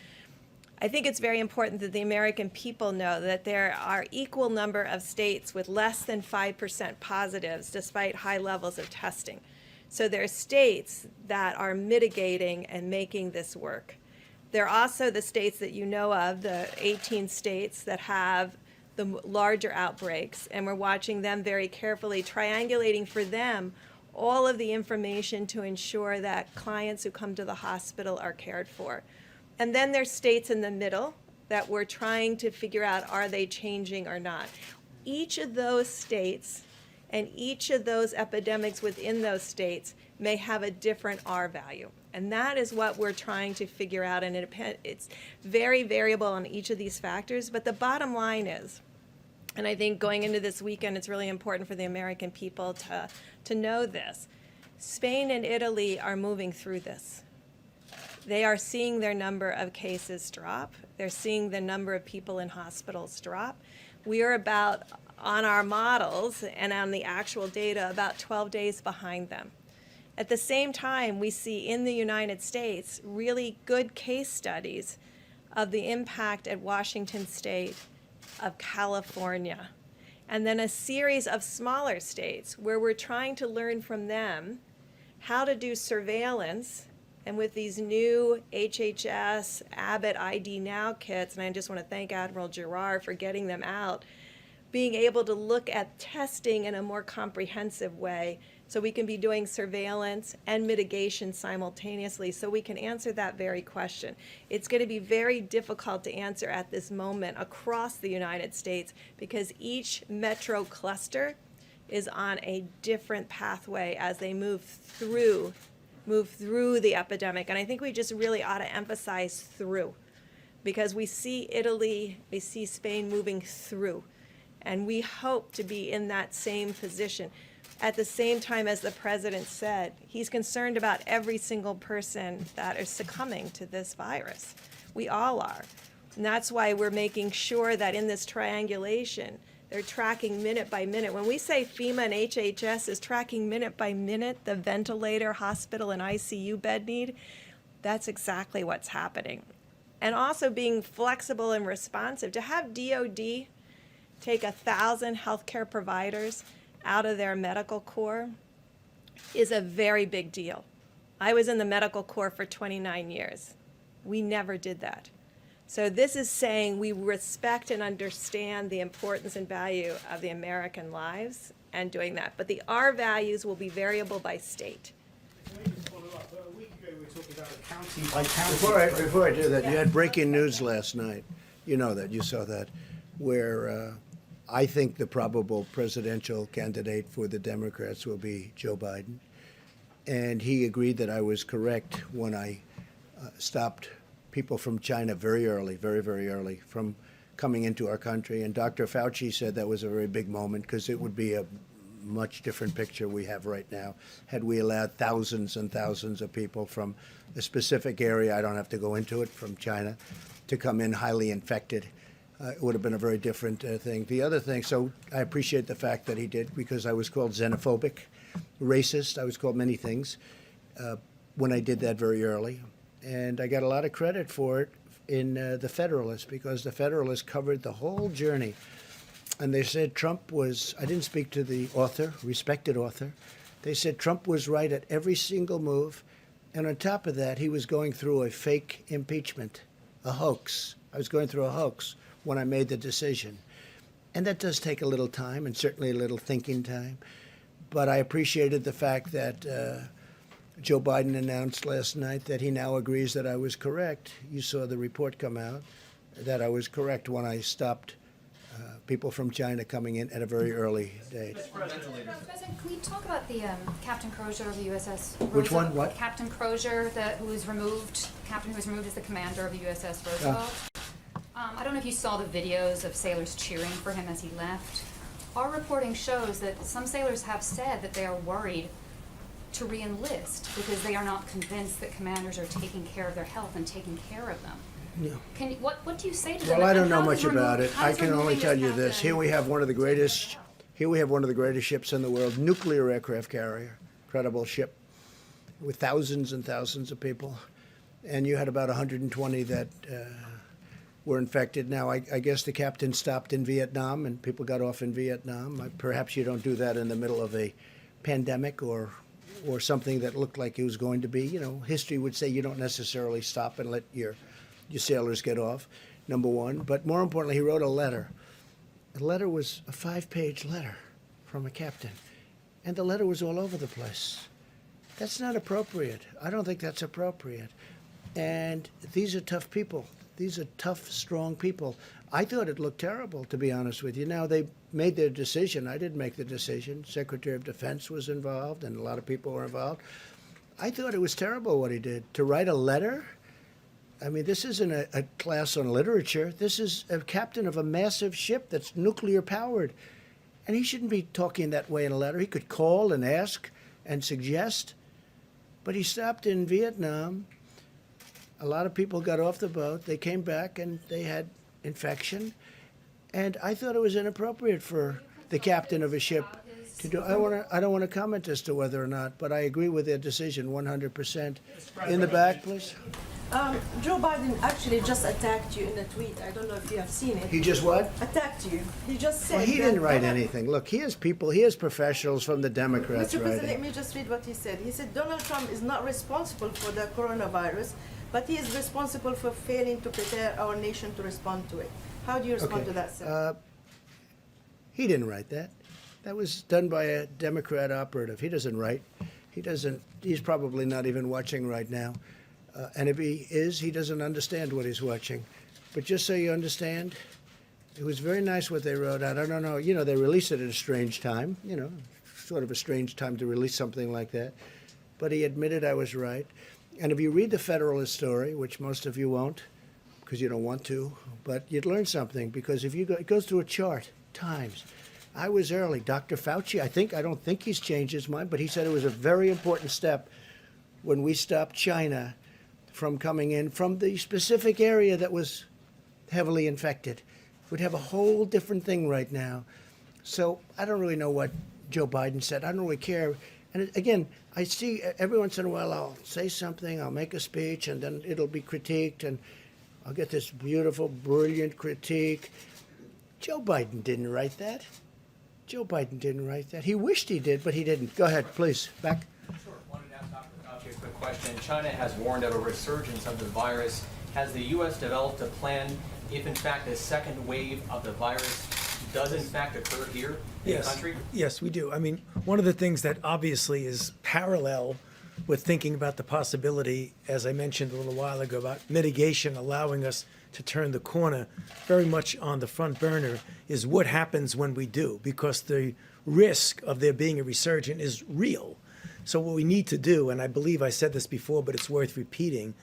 I think it's very important that the American people know that there are equal number of states with less than 5% positives despite high levels of testing. So there are states that are mitigating and making this work. There are also the states that you know of, the 18 states that have the larger outbreaks, and we're watching them very carefully, triangulating for them all of the information to ensure that clients who come to the hospital are cared for. And then there's states in the middle that we're trying to figure out, are they changing or not? Each of those states and each of those epidemics within those states may have a different R value. And that is what we're trying to figure out, and it's very variable on each of these factors, but the bottom line is, and I think going into this weekend, it's really important for the American people to know this. Spain and Italy are moving through this. They are seeing their number of cases drop. They're seeing the number of people in hospitals drop. We are about, on our models and on the actual data, about 12 days behind them. At the same time, we see in the United States really good case studies of the impact at Washington State, of California, and then a series of smaller states where we're trying to learn from them how to do surveillance. And with these new HHS, Abbott ID Now kits, and I just want to thank Admiral Giroir for getting them out, being able to look at testing in a more comprehensive way so we can be doing surveillance and mitigation simultaneously so we can answer that very question. It's going to be very difficult to answer at this moment across the United States because each metro cluster is on a different pathway as they move through the epidemic. And I think we just really ought to emphasize through, because we see Italy, we see Spain moving through, and we hope to be in that same position. At the same time, as the president said, he's concerned about every single person that is succumbing to this virus. We all are. And that's why we're making sure that in this triangulation, they're tracking minute by minute. When we say FEMA and HHS is tracking minute by minute the ventilator, hospital, and ICU bed need, that's exactly what's happening. And also being flexible and responsive. To have DOD take 1,000 healthcare providers out of their medical corps is a very big deal. I was in the medical corps for 29 years. We never did that. So this is saying we respect and understand the importance and value of the American lives and doing that. But the R values will be variable by state. Can I just follow up? A week ago we were talking about a county by county. Before I do that, you had breaking news last night. You know that, you saw that, where I think the probable presidential candidate for the Democrats will be Joe Biden. And he agreed that I was correct when I stopped people from China very early, very, very early, from coming into our country. And Dr. Fauci said that was a very big moment because it would be a much different picture we have right now had we allowed thousands and thousands of people from a specific area, I don't have to go into it, from China, to come in highly infected. It would have been a very different thing. The other thing, so I appreciate the fact that he did, because I was called xenophobic, racist. I was called many things when I did that very early. And I got a lot of credit for it in the Federalist, because the Federalist covered the whole journey. And they said Trump was, I didn't speak to the author, respected author. They said Trump was right at every single move. And on top of that, he was going through a fake impeachment, a hoax. I was going through a hoax when I made the decision. And that does take a little time, and certainly a little thinking time. But I appreciated the fact that Joe Biden announced last night that he now agrees that I was correct. You saw the report come out that I was correct when I stopped people from China coming in at a very early date. President, can we talk about the Captain Crozier of the USS Roosevelt? Which one? What? Captain Crozier, who was removed, captain who was removed as the commander of the USS Roosevelt. I don't know if you saw the videos of sailors cheering for him as he left. Our reporting shows that some sailors have said that they are worried to re-enlist because they are not convinced that commanders are taking care of their health and taking care of them. Yeah. What do you say to them? Well, I don't And know how much does about it. how I does can only removing tell you this. captain- Here we have one of the greatest ships in the world, nuclear aircraft carrier, incredible ship with thousands and thousands of people. And you had about 120 that were infected. Now, I guess the captain stopped in Vietnam and people got off in Vietnam. Perhaps you don't do that in the middle of a pandemic or or something that looked like it was going to be. You know, history would say you don't necessarily stop and let your sailors get off, number one. But more importantly, he wrote a letter. The letter was a 5-page letter from a captain, and the letter was all over the place. That's not appropriate. I don't think that's appropriate. And these are tough people. These are tough, strong people. I thought it looked terrible, to be honest with you. Now, they made their decision. I didn't make the decision. Secretary of Defense was involved, and a lot of people were involved. I thought it was terrible what he did. To write a letter? I mean, this isn't a class on literature. This is a captain of a massive ship that's nuclear powered. And he shouldn't be talking that way in a letter. He could call and ask and suggest. But he stopped in Vietnam. A lot of people got off the boat. They came back and they had infection. And I thought it was inappropriate for the captain of a ship to do. I don't want to comment as to whether or not, but I agree with their decision 100%. In the back, please. Joe Biden actually just attacked you in a tweet. I don't know if you have seen it. He just what? Attacked you. He just said. Well, he that didn't write Donald- anything. Look, he has people, he has professionals from the Democrats Mr. President, let writing. me just read what he said. He said Donald Trump is not responsible for the coronavirus, but he is responsible for failing to prepare our nation to respond to it. How do you respond to that, sir? He didn't write that. That was done by a Democrat operative. He doesn't write. He's probably not even watching right now. And if he is, he doesn't understand what he's watching. But just so you understand, it was very nice what they wrote out. I don't know, you know, they released it at a strange time, you know, sort of a strange time to release something like that. But he admitted I was right. And if you read the Federalist story, which most of you won't, because you don't want to, but you'd learn something, because if you go, it goes through a chart, times. I was early. Dr. Fauci, I don't think he's changed his mind, but he said it was a very important step when we stopped China from coming in from the specific area that was heavily infected. We'd have a whole different thing right now. So I don't really know what Joe Biden said. I don't really care. And again, I see every once in a while I'll say something, I'll make a speech, and then it'll be critiqued, and I'll get this beautiful, brilliant critique. Joe Biden didn't write that. Joe Biden didn't write that. He wished he did, but he didn't. Go ahead, please. Back. Sure. Wanted to ask Dr. Fauci a quick question. China has warned of a resurgence of the virus. Has the U.S. developed a plan if, in fact, a second wave of the virus does, in fact, occur here in the country? Yes, we do. I mean, one of the things that obviously is parallel with thinking about the possibility, as I mentioned a little while ago, about mitigation allowing us to turn the corner very much on the front burner, is what happens when we do, because the risk of there being a resurgence is real. So what we need to do, and I believe I said this before, but it's worth repeating,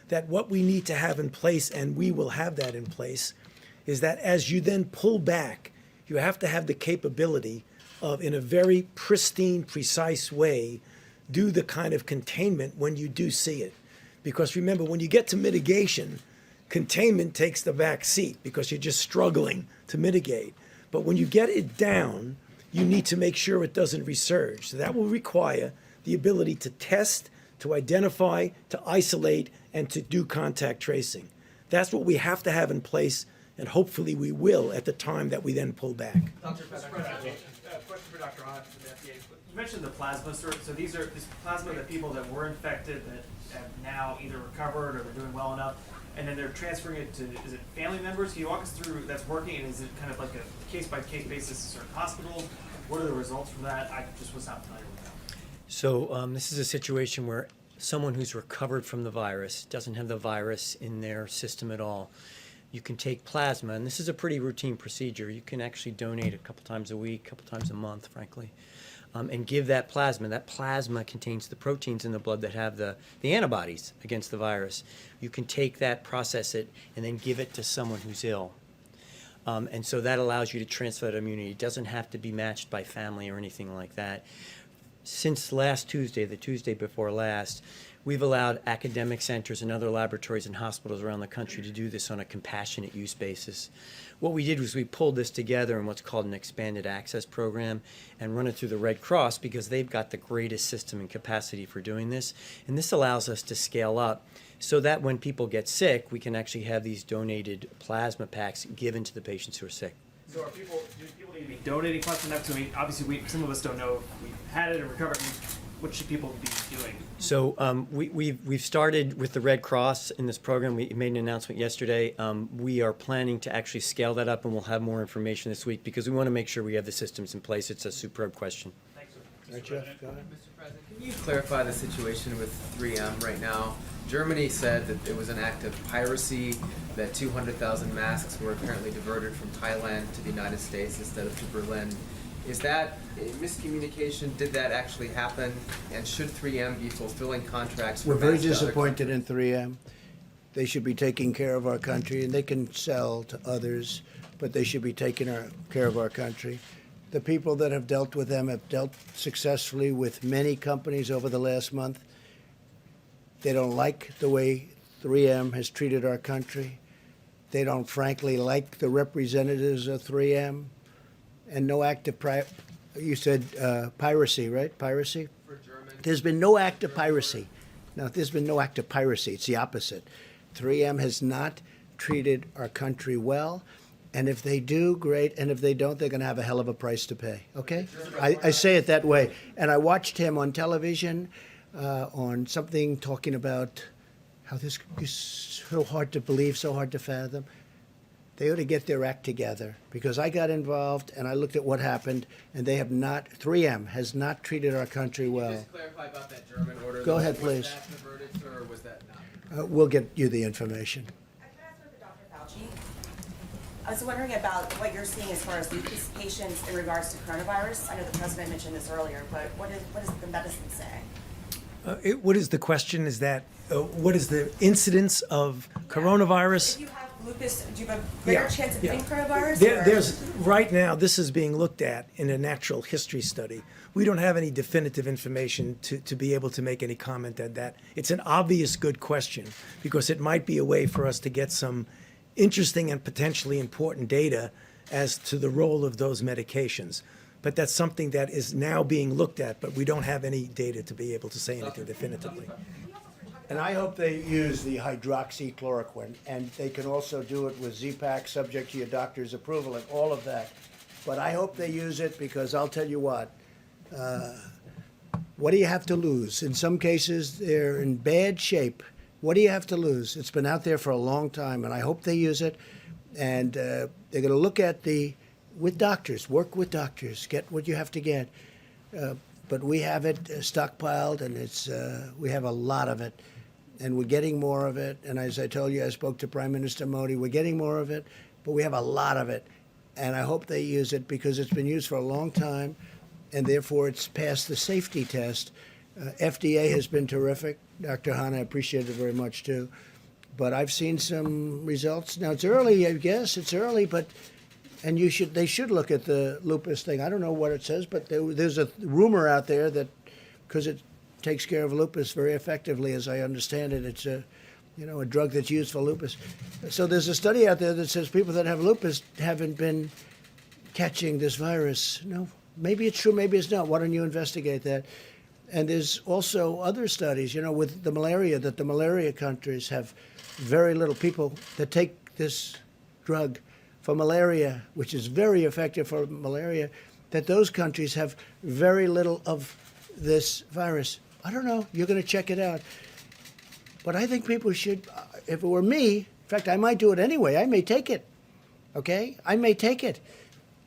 that what we need to have in place, and we will have that in place, is that as you then pull back, you have to have the capability of, in a very pristine, precise way, do the kind of containment when you do see it. Because remember, when you get to mitigation, containment takes the back seat because you're just struggling to mitigate. But when you get it down, you need to make sure it doesn't resurge. So that will require the ability to test, to identify, to isolate, and to do contact tracing. That's what we have to have in place, and hopefully we will at the time that we then pull back. Dr. President, question for Dr. Ott from the FDA. You mentioned the plasma, sir. So these are this plasma that people that were infected that have now either recovered or they're doing well enough, and then they're transferring it to, is it family members? Can you walk us through that's working, and is it kind of like a case-by-case basis in certain hospitals? What are the results from that? I just was not familiar with that. So this is a situation where someone who's recovered from the virus, doesn't have the virus in their system at all, you can take plasma, and this is a pretty routine procedure. You can actually donate a couple times a week, a couple times a month, frankly, and give that plasma. That plasma contains the proteins in the blood that have the antibodies against the virus. You can take that, process it, and then give it to someone who's ill. And so that allows you to transfer that immunity. It doesn't have to be matched by family or anything like that. Since last Tuesday, the Tuesday before last, we've allowed academic centers and other laboratories and hospitals around the country to do this on a compassionate use basis. What we did was we pulled this together in what's called an expanded access program and run it through the Red Cross because they've got the greatest system and capacity for doing this. And this allows us to scale up so that when people get sick, we can actually have these donated plasma packs given to the patients who are sick. So do people need to be donating plasma now? So obviously some of us don't know if we've had it or recovered. what should people be doing? So we've started with the Red Cross in this program. We made an announcement yesterday. We are planning to actually scale that up, and we'll have more information this week because we want to make sure we have the systems in place. It's a superb question. Thanks, sir. All right, Jeff, go ahead. Mr. President, can you clarify the situation with 3M right now? Germany said that it was an act of piracy, that 200,000 masks were apparently diverted from Thailand to the United States instead of to Berlin. Is that a miscommunication? Did that actually happen? And should 3M be fulfilling contracts for We're very masks to other disappointed in 3M. They should be taking care of our country, and they can sell to others, but they should be taking care of our country. The people that have dealt with them have dealt successfully with many companies over the last month. They don't like the way 3M has treated our country. They don't, frankly, like the representatives of 3M. And no act of you said piracy, right? Piracy? For German? There's been no act of piracy. No, there's been no act of piracy. It's the opposite. 3M has not treated our country well. And if they do, great. And if they don't, they're going to have a hell of a price to pay. Okay? I say it that way. And I watched him on television on something talking about how this is so hard to believe, so hard to fathom. They ought to get their act together because I got involved and I looked at what happened, and they have not. 3M has not treated our country well. Can you just clarify about that German order? Go ahead, Was please. that diverted, sir, or was that not? We'll get you the information. Dr. Fauci. I was wondering about what you're seeing as far as lupus patients in regards to coronavirus. I know the president mentioned this earlier, but what does the medicine say? What is the question? Is that what is the incidence of coronavirus? If you have lupus, do you have a greater chance of getting coronavirus? There's right now. This is being looked at in a natural history study. We don't have any definitive information to be able to make any comment on that. It's an obvious good question because it might be a way for us to get some interesting and potentially important data as to the role of those medications. But that's something that is now being looked at, but we don't have any data to be able to say anything definitively. And I hope they use the hydroxychloroquine, and they can also do it with Z-Pak, subject to your doctor's approval and all of that. But I hope they use it because I'll tell you what do you have to lose? In some cases, they're in bad shape. What do you have to lose? It's been out there for a long time, and I hope they use it. And they're going to look at with doctors, work with doctors, get what you have to get. But we have it stockpiled, and we have a lot of it, and we're getting more of it. And as I told you, I spoke to Prime Minister Modi. We're getting more of it, but we have a lot of it. And I hope they use it because it's been used for a long time, and therefore it's passed the safety test. FDA has been terrific. Dr. Hahn, I appreciate it very much, too. But I've seen some results. Now, it's early, I guess. It's early, but... And they should look at the lupus thing. I don't know what it says, but there's a rumor out there that because it takes care of lupus very effectively, as I understand it, it's a drug that's used for lupus. So there's a study out there that says people that have lupus haven't been catching this virus. No, maybe it's true, maybe it's not. Why don't you investigate that? And there's also other studies, with the malaria, that the malaria countries have very little people that take this drug for malaria, which is very effective for malaria, that those countries have very little of this virus. I don't know. You're going to check it out. But I think people should, if it were me, in fact, I might do it anyway. I may take it. Okay? I may take it.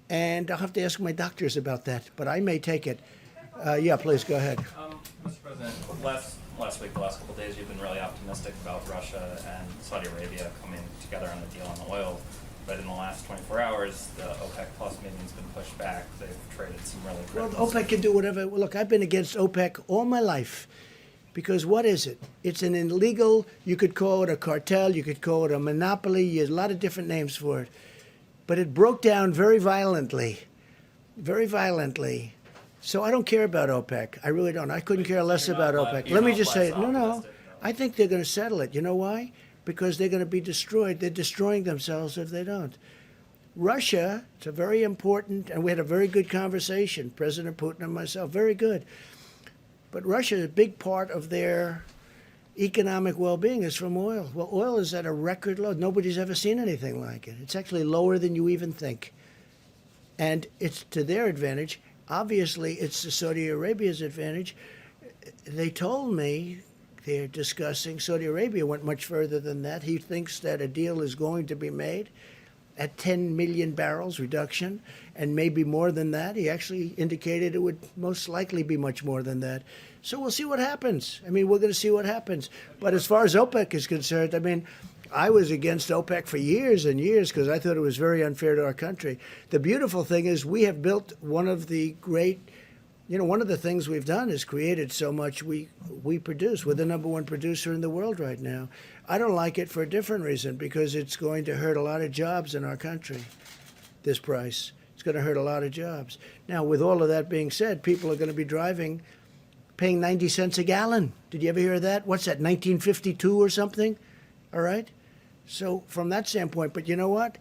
And I'll have to ask my doctors about that, but I may take it. Yeah, please, go ahead. Mr. President, last week, the last couple of days, you've been really optimistic about Russia and Saudi Arabia coming together on the deal on the oil. But in the last 24 hours, the OPEC Plus meeting's been pushed back. They've traded some really critical... Well, OPEC can do whatever. Look, I've been against OPEC all my life. Because what is it? It's an illegal, you could call it a cartel, you could call it a monopoly, there's a lot of different names for it. But it broke down very violently. Very violently. So I don't care about OPEC. I really don't. I couldn't care less about OPEC. Let me just say, no. I think they're going to settle it. You know why? Because they're going to be destroyed. They're destroying themselves if they don't. Russia, it's a very important, and we had a very good conversation, President Putin and myself, very good. But Russia, a big part of their economic well-being is from oil. Well, oil is at a record low. Nobody's ever seen anything like it. It's actually lower than you even think. And it's to their advantage. Obviously, it's to Saudi Arabia's advantage. they told me they're discussing, Saudi Arabia went much further than that. He thinks that a deal is going to be made at 10 million barrels reduction, and maybe more than that. He actually indicated it would most likely be much more than that. So we'll see what happens. I mean, we're going to see what happens. But as far as OPEC is concerned, I mean, I was against OPEC for years and years because I thought it was very unfair to our country. The beautiful thing is we have built one of the great, one of the things we've done is created so much we produce. We're the number one producer in the world right now. I don't like it for a different reason, because it's going to hurt a lot of jobs in our country, this price. It's going to hurt a lot of jobs. Now, with all of that being said, people are going to be paying 90 cents a gallon. Did you ever hear of that? What's that, 1952 or something? All right? So from that standpoint, but you know what?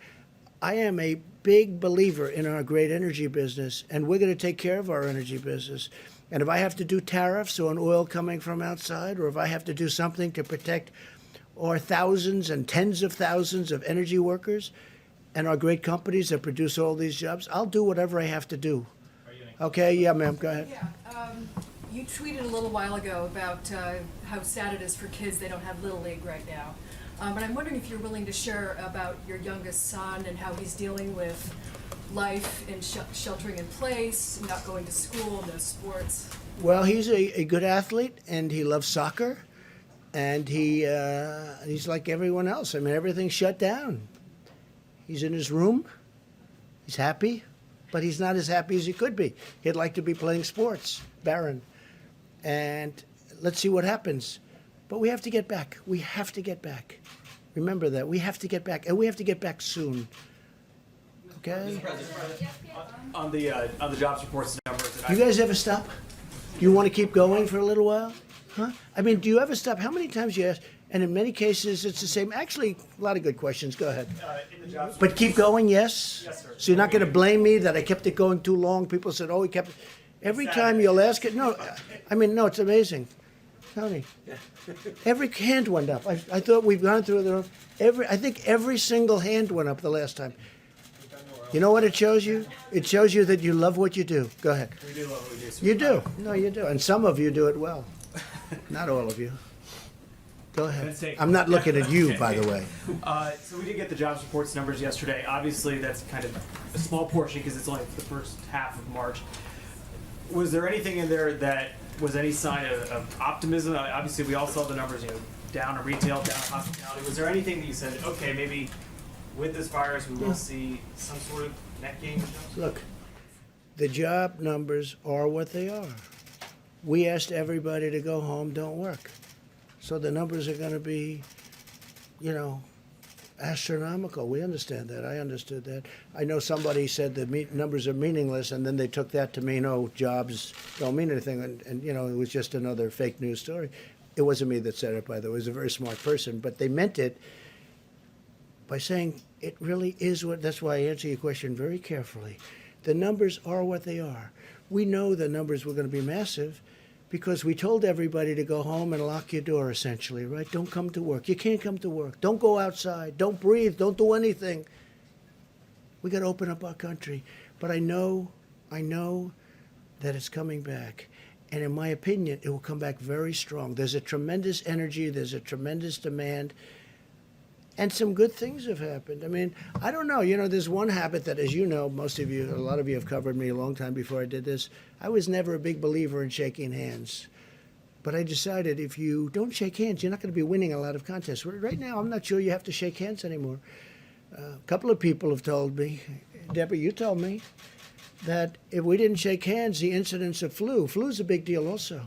I am a big believer in our great energy business, and we're going to take care of our energy business. And if I have to do tariffs on oil coming from outside, or if I have to do something to protect our thousands and tens of thousands of energy workers and our great companies that produce all these jobs, I'll do whatever I have to do. Okay? Yeah, ma'am, go ahead. Yeah. You tweeted a little while ago about how sad it is for kids they don't have Little League right now. But I'm wondering if you're willing to share about your youngest son and how he's dealing with life in sheltering in place, not going to school, no sports. Well, he's a good athlete, and he loves soccer, and he's like everyone else. I mean, everything's shut down. He's in his room. He's happy, but he's not as happy as he could be. He'd like to be playing sports, Barron. And let's see what happens. But we have to get back. We have to get back. Remember that. We have to get back, and we have to get back soon. Okay? On the jobs reports numbers. Do you guys ever stop? Do you want to keep going for a little while? Huh? I mean, do you ever stop? How many times you ask? And in many cases, it's the same. Actually, a lot of good questions. Go ahead. In the jobs But keep going, yes? Yes, sir. So you're not going to blame me that I kept it going too long? People said, oh, he kept it. Every time you'll ask it. No, I mean, no, it's amazing. Tony, every hand went up. I thought we've gone through I think every single hand went up the last time. You know what it shows you? It shows you that you love what you do. Go ahead. We do love what we do. You do. No, you do. And some of you do it well. Not all of you. Go ahead. I'm not looking at you, by the way. So we did get the jobs reports numbers yesterday. Obviously, that's kind of a small portion because it's only the first half of March. Was there anything in there that was any sign of optimism? Obviously, we all saw the numbers, down in retail, down in hospitality. Was there anything that you said, okay, maybe with this virus we will see some sort of net gain? Look, the job numbers are what they are. We asked everybody to go home, don't work. So the numbers are going to be, astronomical. We understand that. I understood that. I know somebody said the numbers are meaningless, and then they took that to mean, jobs don't mean anything. And it was just another fake news story. It wasn't me that said it, by the way. It was a very smart person. But they meant it by saying it really is what, that's why I answer your question very carefully. The numbers are what they are. We know the numbers were going to be massive because we told everybody to go home and lock your door, essentially, right? Don't come to work. You can't come to work. Don't go outside. Don't breathe. Don't do anything. We got to open up our country. But I know that it's coming back. And in my opinion, it will come back very strong. There's a tremendous energy. There's a tremendous demand. And some good things have happened. I mean, I don't know. There's one habit that, as you know, most of you, a lot of you have covered me a long time before I did this. I was never a big believer in shaking hands. But I decided if you don't shake hands, you're not going to be winning a lot of contests. Right now, I'm not sure you have to shake hands anymore. A couple of people have told me, Deborah, you told me, that if we didn't shake hands, the incidence of flu's a big deal also.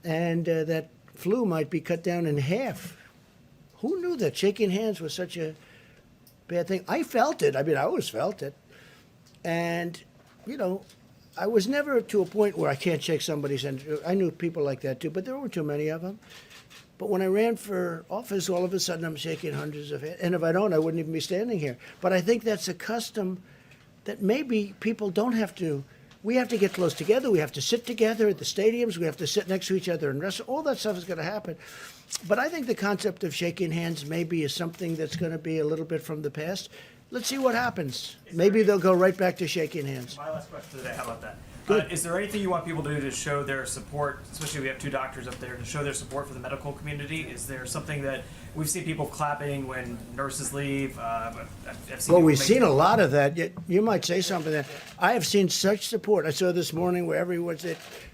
And that flu might be cut down in half. Who knew that shaking hands was such a bad thing? I felt it. I mean, I always felt it. And, I was never to a point where I can't shake somebody's hand. I knew people like that too, but there weren't too many of them. But when I ran for office, all of a sudden I'm shaking hundreds of hands. And if I don't, I wouldn't even be standing here. But I think that's a custom that maybe people don't have to. We have to get close together. We have to sit together at the stadiums. We have to sit next to each other and wrestle. All that stuff is going to happen. But I think the concept of shaking hands maybe is something that's going to be a little bit from the past. Let's see what happens. Maybe they'll go right back to shaking hands. My last question today, how about that? Good. Is there anything you want people to do to show their support, especially we have two doctors up there, to show their support for the medical community? Is there something that, we've seen people clapping when nurses leave, I've seen Well, people we've make- seen a lot of that. You might say something there. I have seen such support. I saw this morning where everyone's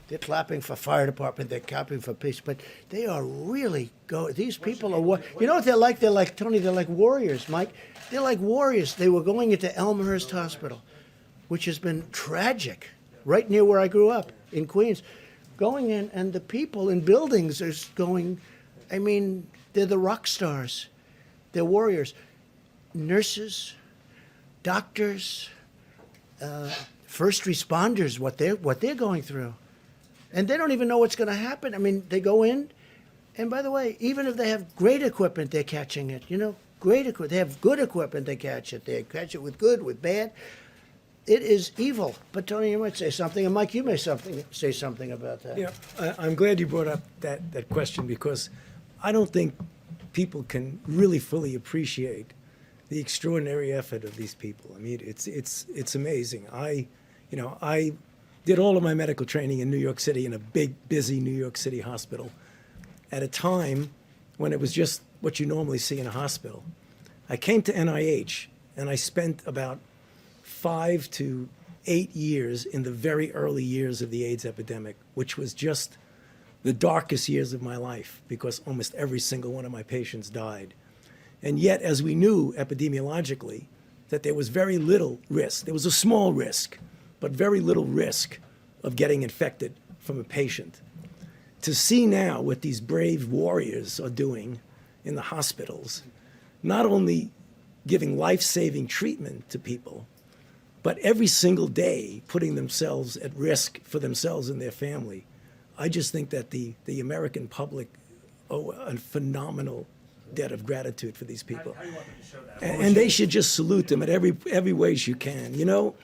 they're clapping for fire department, they're clapping for police, but they are really these people are what you know what they're like? They're like Tony. They're like warriors, Mike. They're like warriors. They were going into Elmhurst Hospital, which has been tragic, right near where I grew up in Queens, going in, and the people in buildings are going. I mean, they're the rock stars. They're warriors. Nurses, doctors, first responders, what they're going through, and they don't even know what's going to happen. I mean, they go in, and by the way, even if they have great equipment, they're catching it. You know, great equipment. They have good equipment, they catch it. They catch it with good, with bad. It is evil. But Tony, you might say something, and Mike, you may say something about that. Yeah, I'm glad you brought up that question, because I don't think people can really fully appreciate the extraordinary effort of these people. I mean, it's amazing. I did all of my medical training in New York City in a big, busy New York City hospital at a time when it was just what you normally see in a hospital. I came to NIH, and I spent about 5 to 8 years in the very early years of the AIDS epidemic, which was just the darkest years of my life, because almost every single one of my patients died. And yet, as we knew epidemiologically, that there was very little risk. There was a small risk, but very little risk of getting infected from a patient. To see now what these brave warriors are doing in the hospitals, not only giving life-saving treatment to people, but every single day putting themselves at risk for themselves and their family. I just think that the American public owe a phenomenal debt of gratitude for these people. How do you want them to show that? And they should just salute them at every ways you can. You know,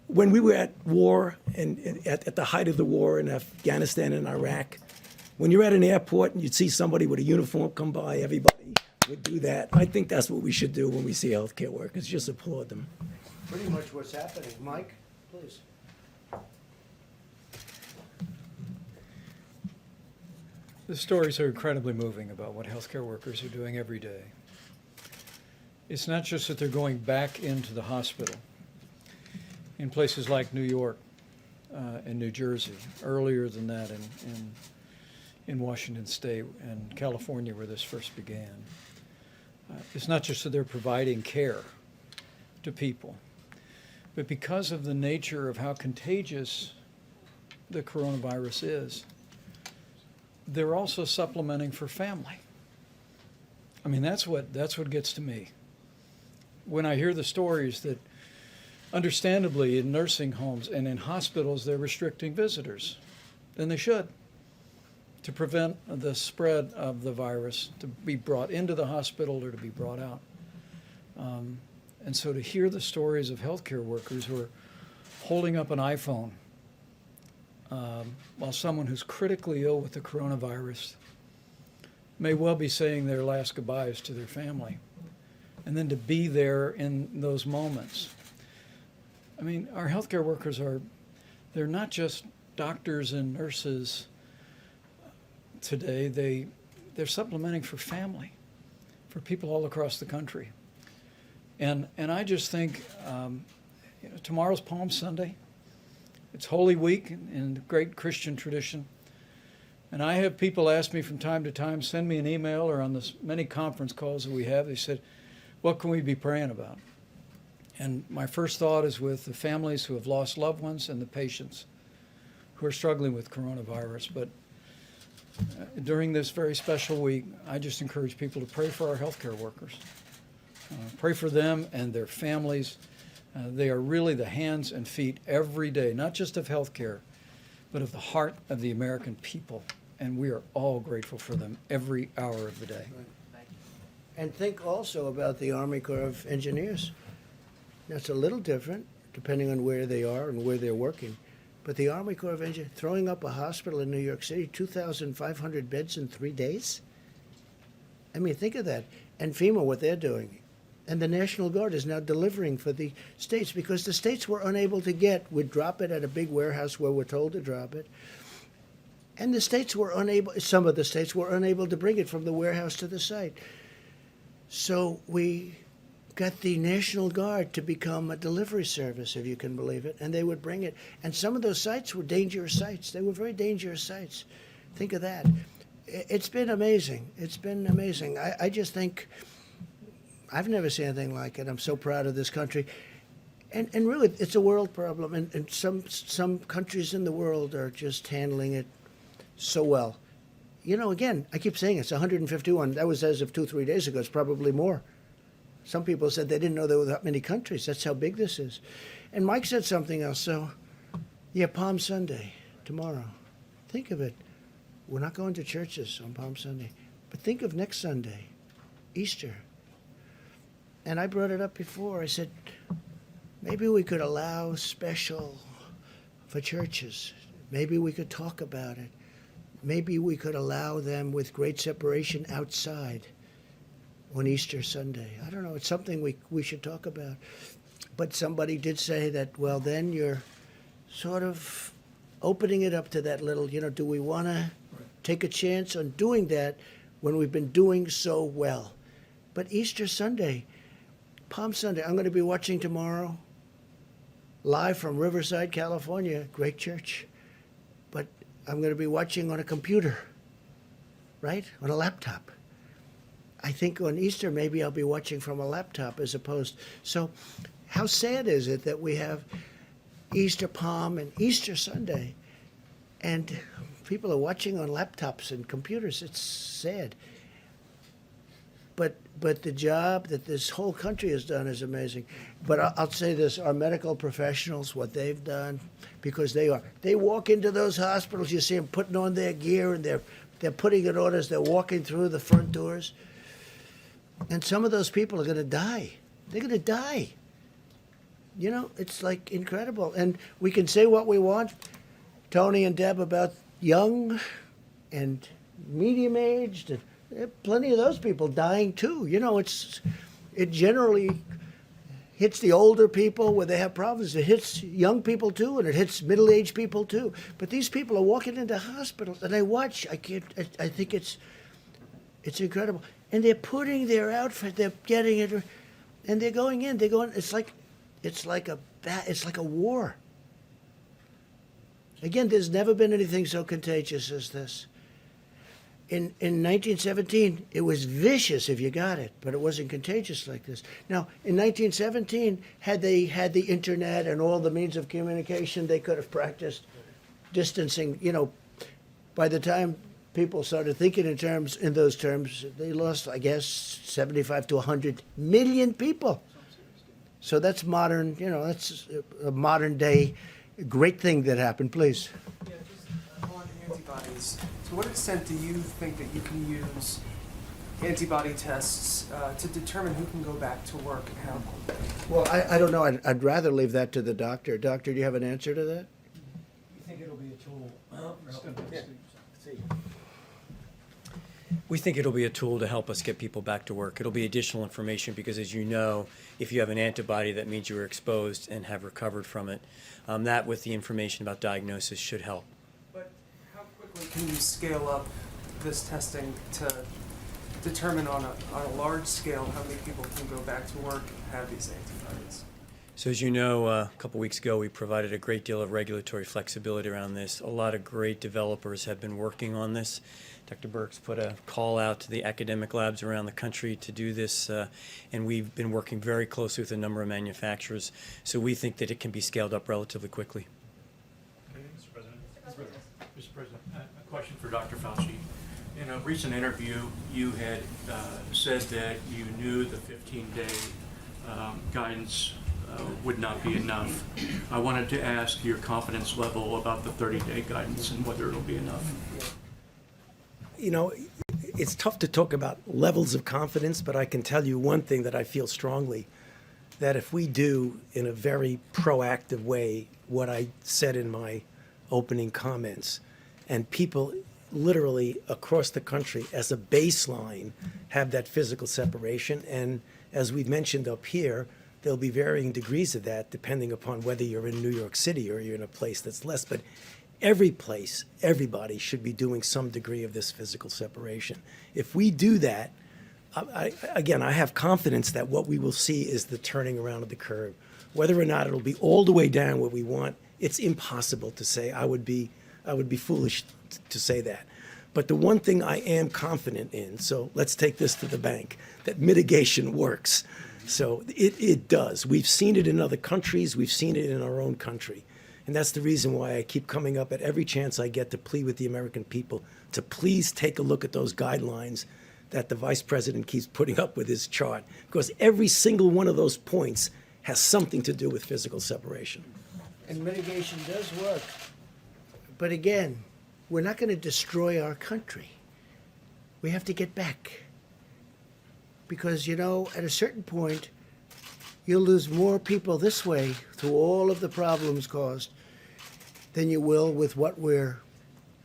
when we were at war and at the height of the war in Afghanistan and Iraq, when you're at an airport and you'd see somebody with a uniform come by, everybody would do that. I think that's what we should do when we see healthcare workers, just applaud them. Pretty much what's happening. Mike, please. The stories are incredibly moving about what healthcare workers are doing every day. It's not just that they're going back into the hospital in places like New York and New Jersey, earlier than that in Washington State and California, where this first began. It's not just that they're providing care to people, but because of the nature of how contagious the coronavirus is, they're also supplementing for family. I mean, that's what gets to me. When I hear the stories that, understandably, in nursing homes and in hospitals, they're restricting visitors, and they should, to prevent the spread of the virus to be brought into the hospital or to be brought out. And so to hear the stories of healthcare workers who are holding up an iPhone while someone who's critically ill with the coronavirus may well be saying their last goodbyes to their family, and then to be there in those moments. I mean, our healthcare workers they're not just doctors and nurses today, they're supplementing for family, for people all across the country. And I just think, tomorrow's Palm Sunday. It's Holy Week in the great Christian tradition. And I have people ask me from time to time, send me an email or on the many conference calls that we have, they said, what can we be praying about? And my first thought is with the families who have lost loved ones and the patients who are struggling with coronavirus. But during this very special week, I just encourage people to pray for our healthcare workers. Pray for them and their families. They are really the hands and feet every day, not just of healthcare, but of the heart of the American people. And we are all grateful for them every hour of the day. And think also about the Army Corps of Engineers. That's a little different, depending on where they are and where they're working. But the Army Corps of Engineers, throwing up a hospital in New York City, 2,500 beds in 3 days? I mean, think of that. And FEMA, what they're doing. And the National Guard is now delivering for the states because the states were unable to get, would drop it at a big warehouse where we're told to drop it. And the states were unable, some of the states were unable to bring it from the warehouse to the site. So we got the National Guard to become a delivery service, if you can believe it, and they would bring it. And some of those sites were dangerous sites. They were very dangerous sites. Think of that. It's been amazing. It's been amazing. I just think I've never seen anything like it. I'm so proud of this country. And really, it's a world problem, and some countries in the world are just handling it so well. You know, again, I keep saying it's 151. That was as of 2-3 days ago. It's probably more. Some people said they didn't know there were that many countries. That's how big this is. And Mike said something else. So, yeah, Palm Sunday, tomorrow. Think of it. We're not going to churches on Palm Sunday. But think of next Sunday, Easter. And I brought it up before. I said, maybe we could allow special for churches. Maybe we could talk about it. Maybe we could allow them with great separation outside on Easter Sunday. I don't know. It's something we should talk about. But somebody did say that, well, then you're sort of opening it up to that little, do we want to take a chance on doing that when we've been doing so well? But Easter Sunday, Palm Sunday, I'm going to be watching tomorrow live from Riverside, California, great church. But I'm going to be watching on a computer, right? On a laptop. I think on Easter, maybe I'll be watching from a laptop as opposed. So how sad is it that we have Easter Palm and Easter Sunday, and people are watching on laptops and computers? It's sad. But the job that this whole country has done is amazing. But I'll say this, our medical professionals, what they've done, because they walk into those hospitals, you see them putting on their gear, and they're putting in orders, they're walking through the front doors. And some of those people are going to die. They're going to die. It's like incredible. And we can say what we want, Tony and Deb, about young and medium-aged, and there are plenty of those people dying too. It generally hits the older people where they have problems. It hits young people too, and it hits middle-aged people too. But these people are walking into hospitals, and I watch. I think it's incredible. And they're putting their outfit. They're getting it, and they're going in. They're going. It's like a war. Again, there's never been anything so contagious as this. In 1917, it was vicious if you got it, but it wasn't contagious like this. Now, in 1917, had they had the internet and all the means of communication, they could have practiced distancing. By the time people started thinking in those terms, they lost, I guess, 75 to 100 million people. So that's modern, that's a modern day great thing that happened. Please. Yeah, just on antibodies. To what extent do you think that you can use antibody tests to determine who can go back to work and how? Well, I don't know. I'd rather leave that to the doctor. Doctor, do you have an answer to that? You think it'll be a tool? We think it'll be a tool to help us get people back to work. It'll be additional information because, as you know, if you have an antibody, that means you were exposed and have recovered from it. That, with the information about diagnosis, should help. But how quickly can you scale up this testing to determine on a large scale how many people can go back to work and have these antibodies? So as you know, a couple weeks ago, we provided a great deal of regulatory flexibility around this. A lot of great developers have been working on this. Dr. Birx put a call out to the academic labs around the country to do this, and we've been working very closely with a number of manufacturers. So we think that it can be scaled up relatively quickly. Okay, Mr. President. Mr. President, a question for Dr. Fauci. In a recent interview, you had said that you knew the 15-day guidance would not be enough. I wanted to ask your confidence level about the 30-day guidance and whether it'll be enough. It's tough to talk about levels of confidence, but I can tell you one thing that I feel strongly, that if we do in a very proactive way what I said in my opening comments, and people literally across the country as a baseline have that physical separation, and As we've mentioned up here, there'll be varying degrees of that depending upon whether you're in New York City or you're in a place that's less. But every place, everybody should be doing some degree of this physical separation. If we do that, again, I have confidence that what we will see is the turning around of the curve. Whether or not it'll be all the way down where we want, it's impossible to say. I would be foolish to say that. But the one thing I am confident in, so let's take this to the bank, that mitigation works. So it does. We've seen it in other countries. We've seen it in our own country. And that's the reason why I keep coming up at every chance I get to plead with the American people to please take a look at those guidelines that the Vice President keeps putting up with his chart. Because every single one of those points has something to do with physical separation. And mitigation does work. But again, we're not going to destroy our country. We have to get back. Because, you know, at a certain point, you'll lose more people this way through all of the problems caused than you will with what we're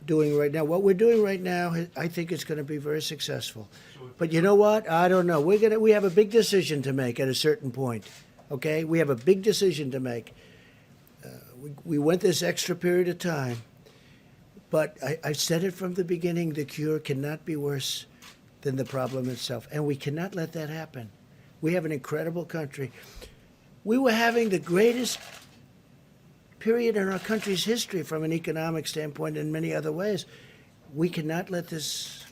doing right now. What we're doing right now, I think it's going to be very successful. But you know what? I don't know. We have a big decision to make at a certain point. Okay? We have a big decision to make. We went this extra period of time. But I said it from the beginning, the cure cannot be worse than the problem itself. And we cannot let that happen. We have an incredible country. We were having the greatest period in our country's history from an economic standpoint in many other ways. We cannot let this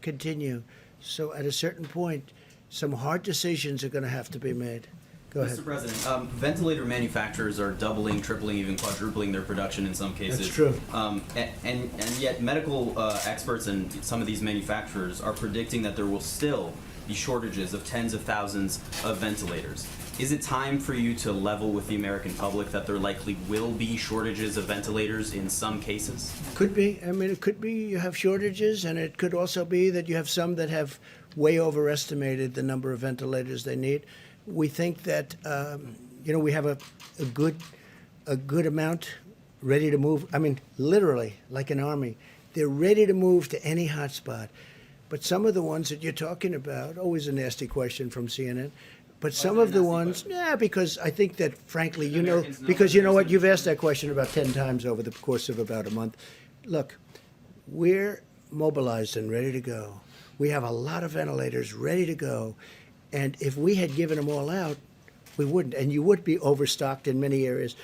continue. So at a certain point, some hard decisions are going to have to be made. Go ahead. Mr. President, ventilator manufacturers are doubling, tripling, even quadrupling their production in some cases. That's true. And yet medical experts and some of these manufacturers are predicting that there will still be shortages of tens of thousands of ventilators. Is it time for you to level with the American public that there likely will be shortages of ventilators in some cases? Could be. I mean, it could be you have shortages, and it could also be that you have some that have way overestimated the number of ventilators they need. We think that, we have a good amount ready to move. I mean, literally, like an army. They're ready to move to any hotspot. But some of the ones that you're talking about, always a nasty question from CNN, but some of the ones, because I think that, frankly, because you know what, you've asked that question about 10 times over the course of about a month. Look, we're mobilized and ready to go. We have a lot of ventilators ready to go. And if we had given them all out, we wouldn't. And you would be overstocked in many areas.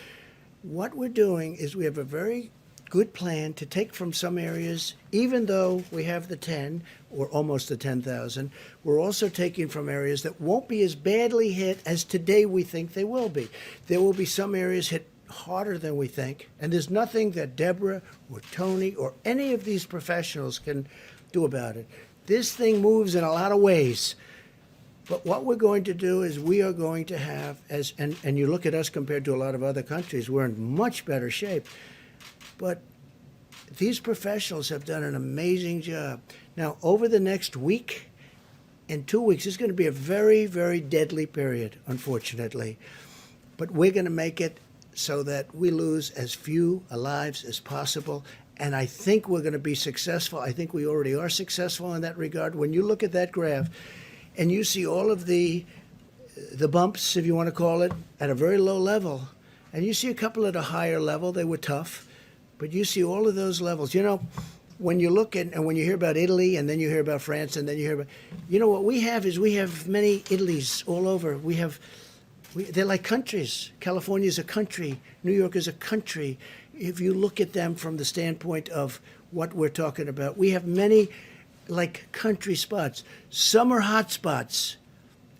What we're doing is we have a very good plan to take from some areas, even though we have the 10 or almost the 10,000, we're also taking from areas that won't be as badly hit as today we think they will be. There will be some areas hit harder than we think, and there's nothing that Deborah or Tony or any of these professionals can do about it. This thing moves in a lot of ways. But what we're going to do is we are going to have, and you look at us compared to a lot of other countries, we're in much better shape. But these professionals have done an amazing job. Now, over the next week and 2 weeks, it's going to be a very, very deadly period, unfortunately. But we're going to make it so that we lose as few lives as possible. And I think we're going to be successful. I think we already are successful in that regard. When you look at that graph and you see all of the bumps, if you want to call it, at a very low level, and you see a couple at a higher level, they were tough. But you see all of those levels. You know, when you look at, and when you hear about Italy, and then you hear about France, and then you hear about, what we have is we have many Italys all over. They're like countries. California is a country. New York is a country. If you look at them from the standpoint of what we're talking about, we have many like country spots. Some are hot spots,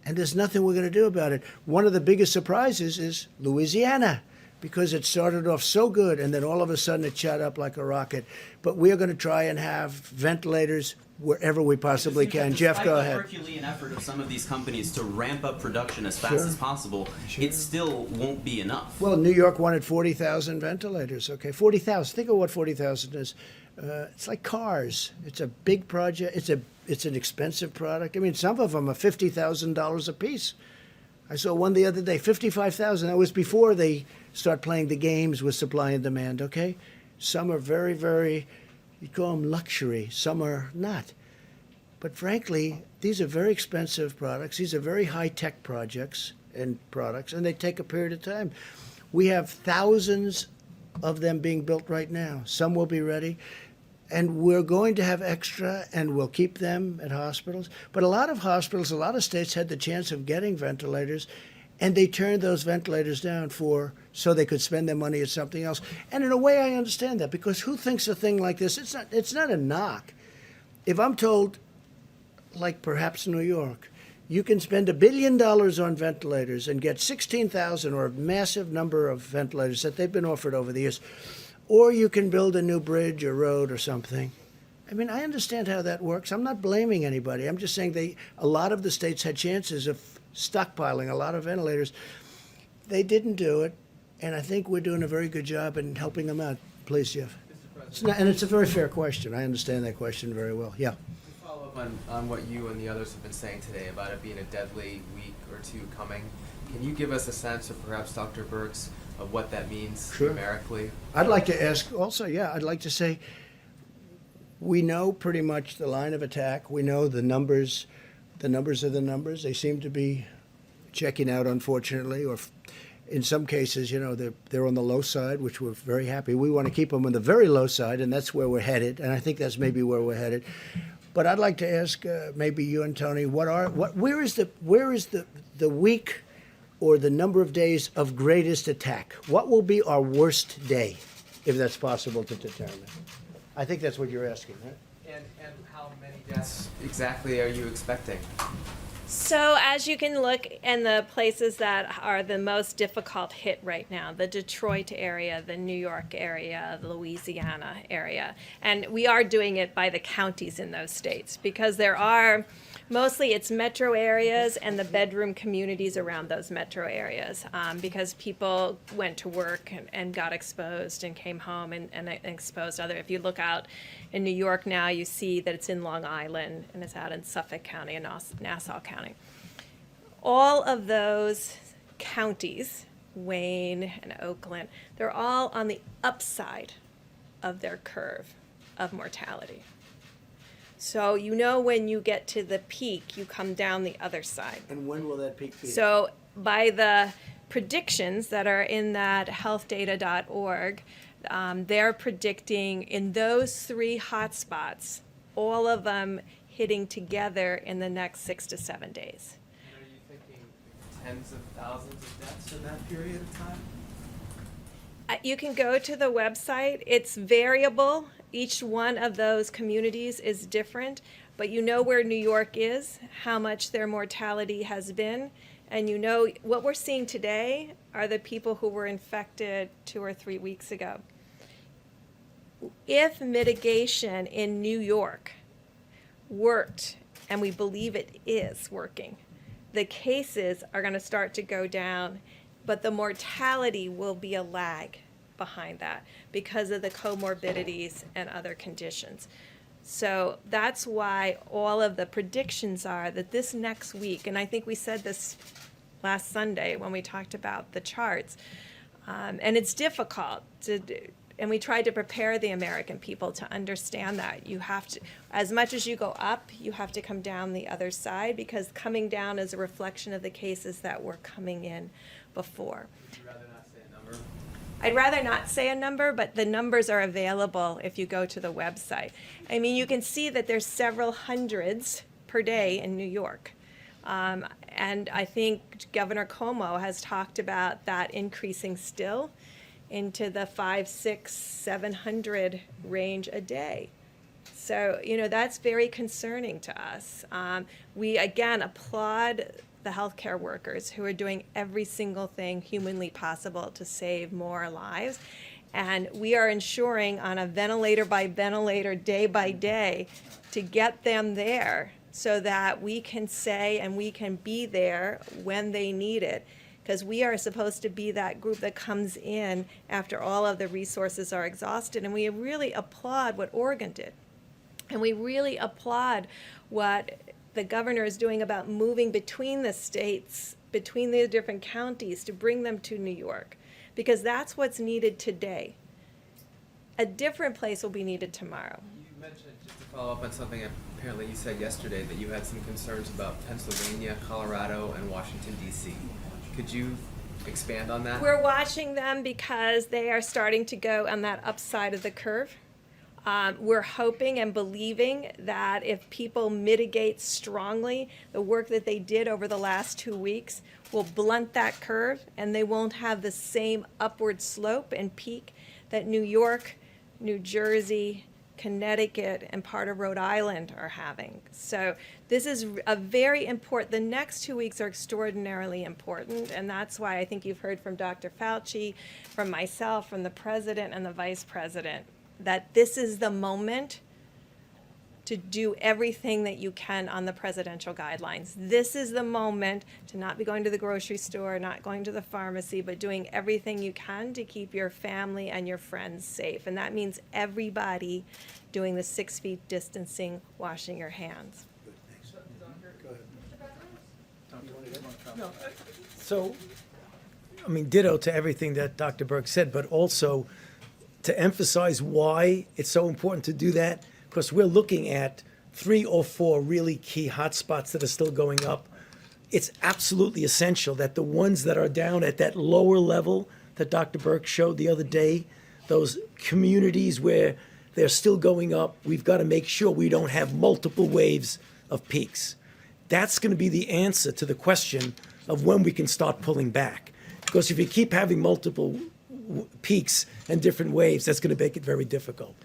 and there's nothing we're going to do about it. One of the biggest surprises is Louisiana, because it started off so good, and then all of a sudden it shot up like a rocket. But we're going to try and have ventilators wherever we possibly can. Jeff, go ahead. Despite the Herculean effort of some of these companies to ramp up production as fast as possible, it still won't be enough. Well, New York wanted 40,000 ventilators. Okay, 40,000. Think of what 40,000 is. It's like cars. It's a big project. It's an expensive product. I mean, some of them are $50,000 a piece. I saw one the other day, $55,000. That was before they start playing the games with supply and demand, okay? Some are very, very, you call them luxury. Some are not. But frankly, these are very expensive products. These are very high-tech projects and products, and they take a period of time. We have thousands of them being built right now. Some will be ready. And we're going to have extra, and we'll keep them at hospitals. But a lot of hospitals, a lot of states had the chance of getting ventilators, and they turned those ventilators down so they could spend their money at something else. And in a way, I understand that, because who thinks a thing like this? It's not a knock. If I'm told, like perhaps New York, you can spend $1 billion on ventilators and get 16,000 or a massive number of ventilators that they've been offered over the years, or you can build a new bridge or road or something. I mean, I understand how that works. I'm not blaming anybody. I'm just saying a lot of the states had chances of stockpiling a lot of ventilators. They didn't do it, and I think we're doing a very good job in helping them out. Please, Jeff. And it's a very fair question. I understand that question very well. Yeah. To follow up on what you and the others have been saying today about it being a deadly week or two coming, can you give us a sense, or perhaps Dr. Birx, of what that means numerically? I'd like to ask also, I'd like to say, we know pretty much the line of attack. We know the numbers. The numbers are the numbers. They seem to be checking out, unfortunately, or in some cases, they're on the low side, which we're very happy. We want to keep them on the very low side, and that's where we're headed. And I think that's maybe where we're headed. But I'd like to ask maybe you and Tony, where is the week or the number of days of greatest attack? What will be our worst day, if that's possible to determine? I think that's what you're asking, right? And how many deaths exactly are you expecting? So as you can look in the places that are the most difficult hit right now, the Detroit area, the New York area, the Louisiana area, and we are doing it by the counties in those states, because there are mostly it's metro areas and the bedroom communities around those metro areas, because people went to work and got exposed and came home and exposed other. If you look out in New York now, you see that it's in Long Island and it's out in Suffolk County and Nassau County. All of those counties, Wayne and Oakland, they're all on the upside of their curve of mortality. So when you get to the peak, you come down the other side. And when will that peak be? So by the predictions that are in that healthdata.org, they're predicting in those 3 hotspots, all of them hitting together in the next 6 to 7 days. And are you thinking tens of thousands of deaths in that period of time? You can go to the website. It's variable. Each one of those communities is different, but you know where New York is, how much their mortality has been, and what we're seeing today are the people who were infected 2 or 3 weeks ago. If mitigation in New York worked, and we believe it is working, the cases are going to start to go down, but the mortality will be a lag behind that because of the comorbidities and other conditions. So that's why all of the predictions are that this next week, and I think we said this last Sunday when we talked about the charts, and it's difficult to do, and we tried to prepare the American people to understand that you have to, as much as you go up, you have to come down the other side, because coming down is a reflection of the cases that were coming in before. Would you rather not say a number? I'd rather not say a number, but the numbers are available if you go to the website. I mean, you can see that there's several hundreds per day in New York. And I think Governor Cuomo has talked about that increasing still into the 500, 600, 700 range a day. So, that's very concerning to us. We, again, applaud the healthcare workers who are doing every single thing humanly possible to save more lives. And we are ensuring on a ventilator by ventilator, day by day, to get them there so that we can say and we can be there when they need it. Because we are supposed to be that group that comes in after all of the resources are exhausted. And we really applaud what Oregon did. And we really applaud what the governor is doing about moving between the states, between the different counties, to bring them to New York. Because that's what's needed today. A different place will be needed tomorrow. You mentioned, just to Follow up on something apparently you said yesterday, that you had some concerns about Pennsylvania, Colorado, and Washington, D.C. Could you expand on that? We're watching them because they are starting to go on that upside of the curve. We're hoping and believing that if people mitigate strongly, the work that they did over the last 2 weeks will blunt that curve, and they won't have the same upward slope and peak that New York, New Jersey, Connecticut, and part of Rhode Island are having. So this is a very important, the next 2 weeks are extraordinarily important, and that's why I think you've heard from Dr. Fauci, from myself, from the president and the vice president, that this is the moment to do everything that you can on the presidential guidelines. This is the moment to not be going to the grocery store, not going to the pharmacy, but doing everything you can to keep your family and your friends safe. And that means everybody doing the 6 feet distancing, washing your hands. So, I mean, ditto to everything that Dr. Burke said, but also to emphasize why it's so important to do that, because we're looking at 3 or 4 really key hotspots that are still going up. It's absolutely essential that the ones that are down at that lower level that Dr. Burke showed the other day, those communities where they're still going up, we've got to make sure we don't have multiple waves of peaks. That's going to be the answer to the question of when we can start pulling back. Because if you keep having multiple peaks and different waves, that's going to make it very difficult.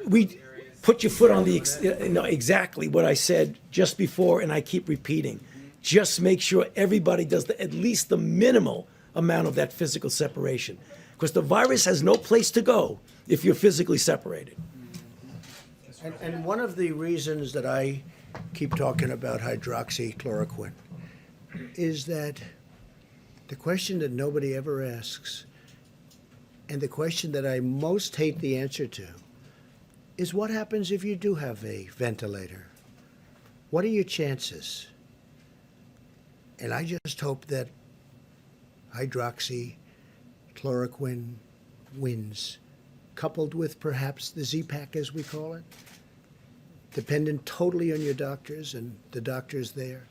We put your foot on the, no, exactly what I said just before, and I keep repeating. Just make sure everybody does at least the minimal amount of that physical separation. Because the virus has no place to go if you're physically separated. And one of the reasons that I keep talking about hydroxychloroquine is that the question that nobody ever asks, and the question that I most hate the answer to, is what happens if you do have a ventilator? What are your chances? And I just hope that hydroxychloroquine wins, coupled with perhaps the Z-Pack, as we call it, dependent totally on your doctors and the doctors there.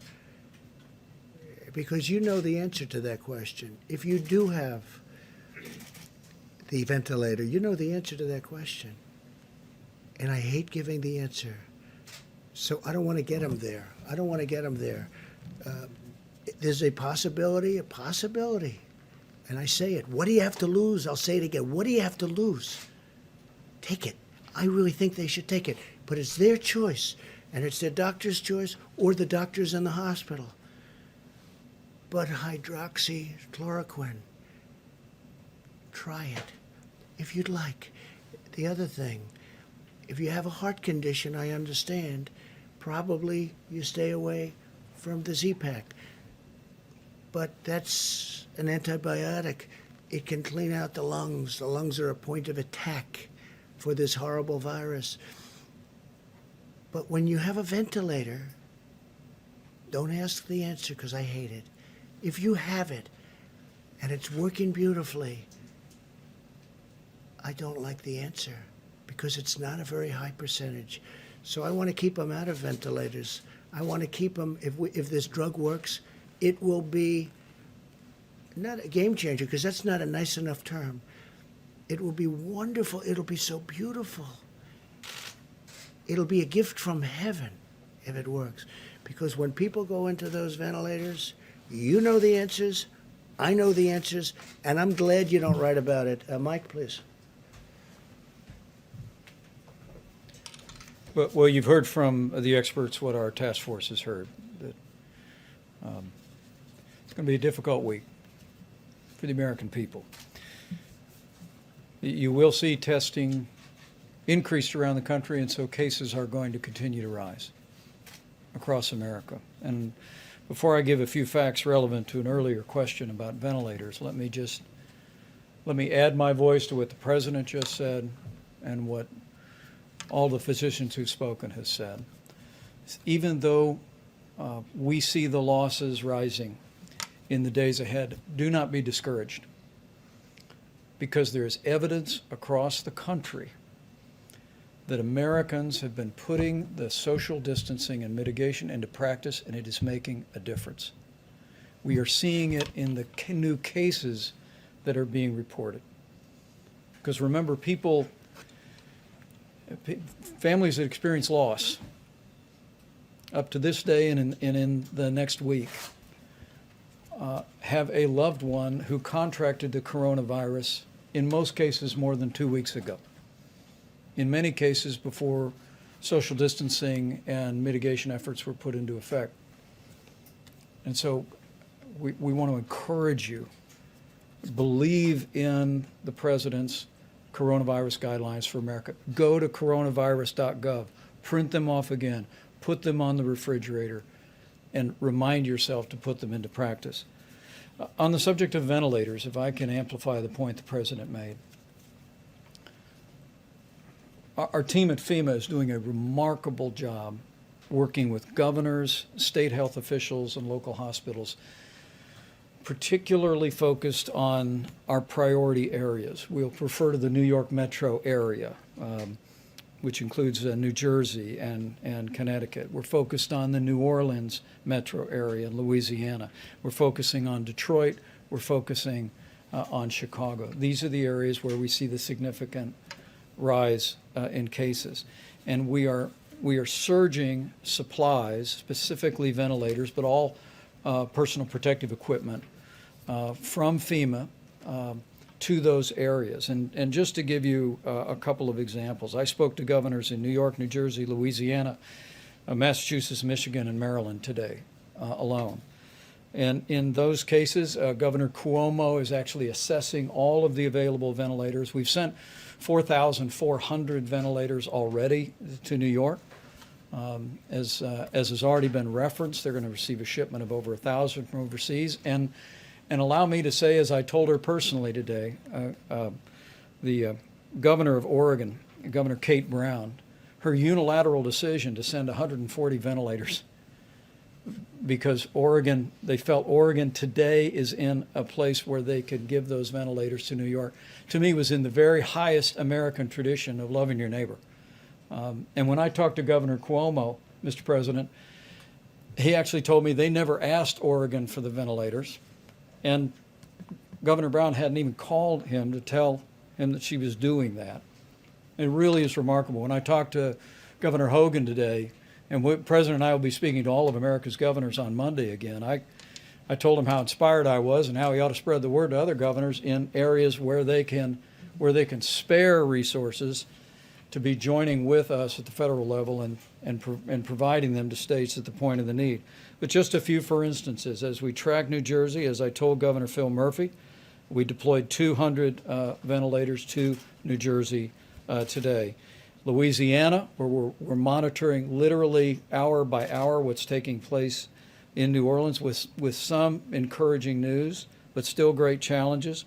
Because you know the answer to that question. If you do have the ventilator, you know the answer to that question. And I hate giving the answer. So I don't want to get them there. I don't want to get them there. There's a possibility. And I say it. What do you have to lose? I'll say it again. What do you have to lose? Take it. I really think they should take it. But it's their choice. And it's their doctor's choice or the doctors in the hospital. But hydroxychloroquine, try it if you'd like. The other thing, if you have a heart condition, I understand, probably you stay away from the Z-Pack. But that's an antibiotic. It can clean out the lungs. The lungs are a point of attack for this horrible virus. But when you have a ventilator, don't ask the answer because I hate it. If you have it and it's working beautifully, I don't like the answer because it's not a very high percentage. So I want to keep them out of ventilators. I want to keep them, if this drug works, it will be not a game changer because that's not a nice enough term. It will be wonderful. It'll be so beautiful. It'll be a gift from heaven if it works. Because when people go into those ventilators, you know the answers, I know the answers, and I'm glad you don't write about it. Mike, please. Well, you've heard from the experts what our task force has heard, that it's going to be a difficult week for the American people. You will see testing increased around the country, and so cases are going to continue to rise across America. And before I give a few facts relevant to an earlier question about ventilators, let me add my voice to what the President just said and what all the physicians who've spoken has said. Even though we see the losses rising in the days ahead, do not be discouraged, because there is evidence across the country that Americans have been putting the social distancing and mitigation into practice, and it is making a difference. We are seeing it in the new cases that are being reported. Because remember, families that experience loss up to this day and in the next week have a loved one who contracted the coronavirus, in most cases more than 2 weeks ago. In many cases before social distancing and mitigation efforts were put into effect. And so we want to encourage you, believe in the President's coronavirus guidelines for America. Go to coronavirus.gov, print them off again, put them on the refrigerator, and remind yourself to put them into practice. On the subject of ventilators, if I can amplify the point the President made, our team at FEMA is doing a remarkable job working with governors, state health officials, and local hospitals, particularly focused on our priority areas. We'll refer to the New York metro area, which includes New Jersey and Connecticut. We're focused on the New Orleans metro area in Louisiana. We're focusing on Detroit. We're focusing on Chicago. These are the areas where we see the significant rise in cases. And we are surging supplies, specifically ventilators, but all personal protective equipment from FEMA to those areas. And just to give you a couple of examples, I spoke to governors in New York, New Jersey, Louisiana, Massachusetts, Michigan, and Maryland today alone. And in those cases, Governor Cuomo is actually assessing all of the available ventilators. We've sent 4,400 ventilators already to New York. As has already been referenced, they're going to receive a shipment of over 1,000 from overseas. And allow me to say, as I told her personally today, the governor of Oregon, Governor Kate Brown, her unilateral decision to send 140 ventilators because Oregon, they felt Oregon today is in a place where they could give those ventilators to New York, to me was in the very highest American tradition of loving your neighbor. And when I talked to Governor Cuomo, Mr. President, he actually told me they never asked Oregon for the ventilators. And Governor Brown hadn't even called him to tell him that she was doing that. It really is remarkable. When I talked to Governor Hogan today, and the President and I will be speaking to all of America's governors on Monday again, I told him how inspired I was and how he ought to spread the word to other governors in areas where they can spare resources to be joining with us at the federal level and providing them to states at the point of the need. But just a few for instances. As we track New Jersey, as I told Governor Phil Murphy, we deployed 200 ventilators to New Jersey today. Louisiana, where we're monitoring literally hour by hour what's taking place in New Orleans with some encouraging news, but still great challenges.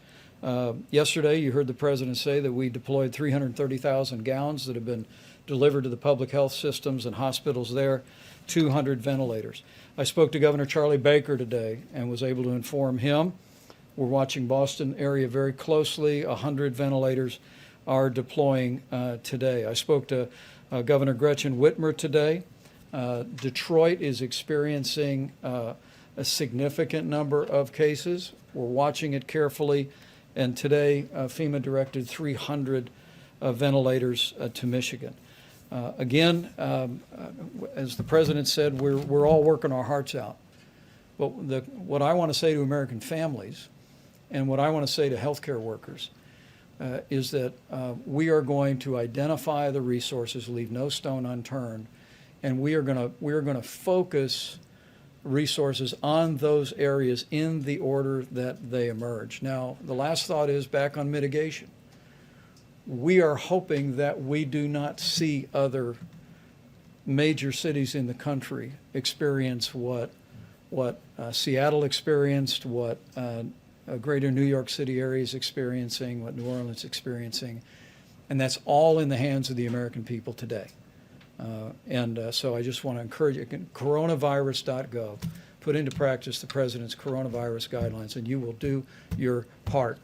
Yesterday, you heard the President say that we deployed 330,000 gowns that have been delivered to the public health systems and hospitals there, 200 ventilators. I spoke to Governor Charlie Baker today and was able to inform him. We're watching Boston area very closely. 100 ventilators are deploying today. I spoke to Governor Gretchen Whitmer today. Detroit is experiencing a significant number of cases. We're watching it carefully. And today, FEMA directed 300 ventilators to Michigan. Again, as the President said, we're all working our hearts out. But what I want to say to American families and what I want to say to healthcare workers is that we are going to identify the resources, leave no stone unturned, and we are going to focus resources on those areas in the order that they emerge. Now, the last thought is back on mitigation. We are hoping that we do not see other major cities in the country experience what Seattle experienced, what greater New York City area is experiencing, what New Orleans is experiencing, and that's all in the hands of the American people today. So I just want to encourage you, coronavirus.gov, put into practice the President's coronavirus guidelines, and you will do your part.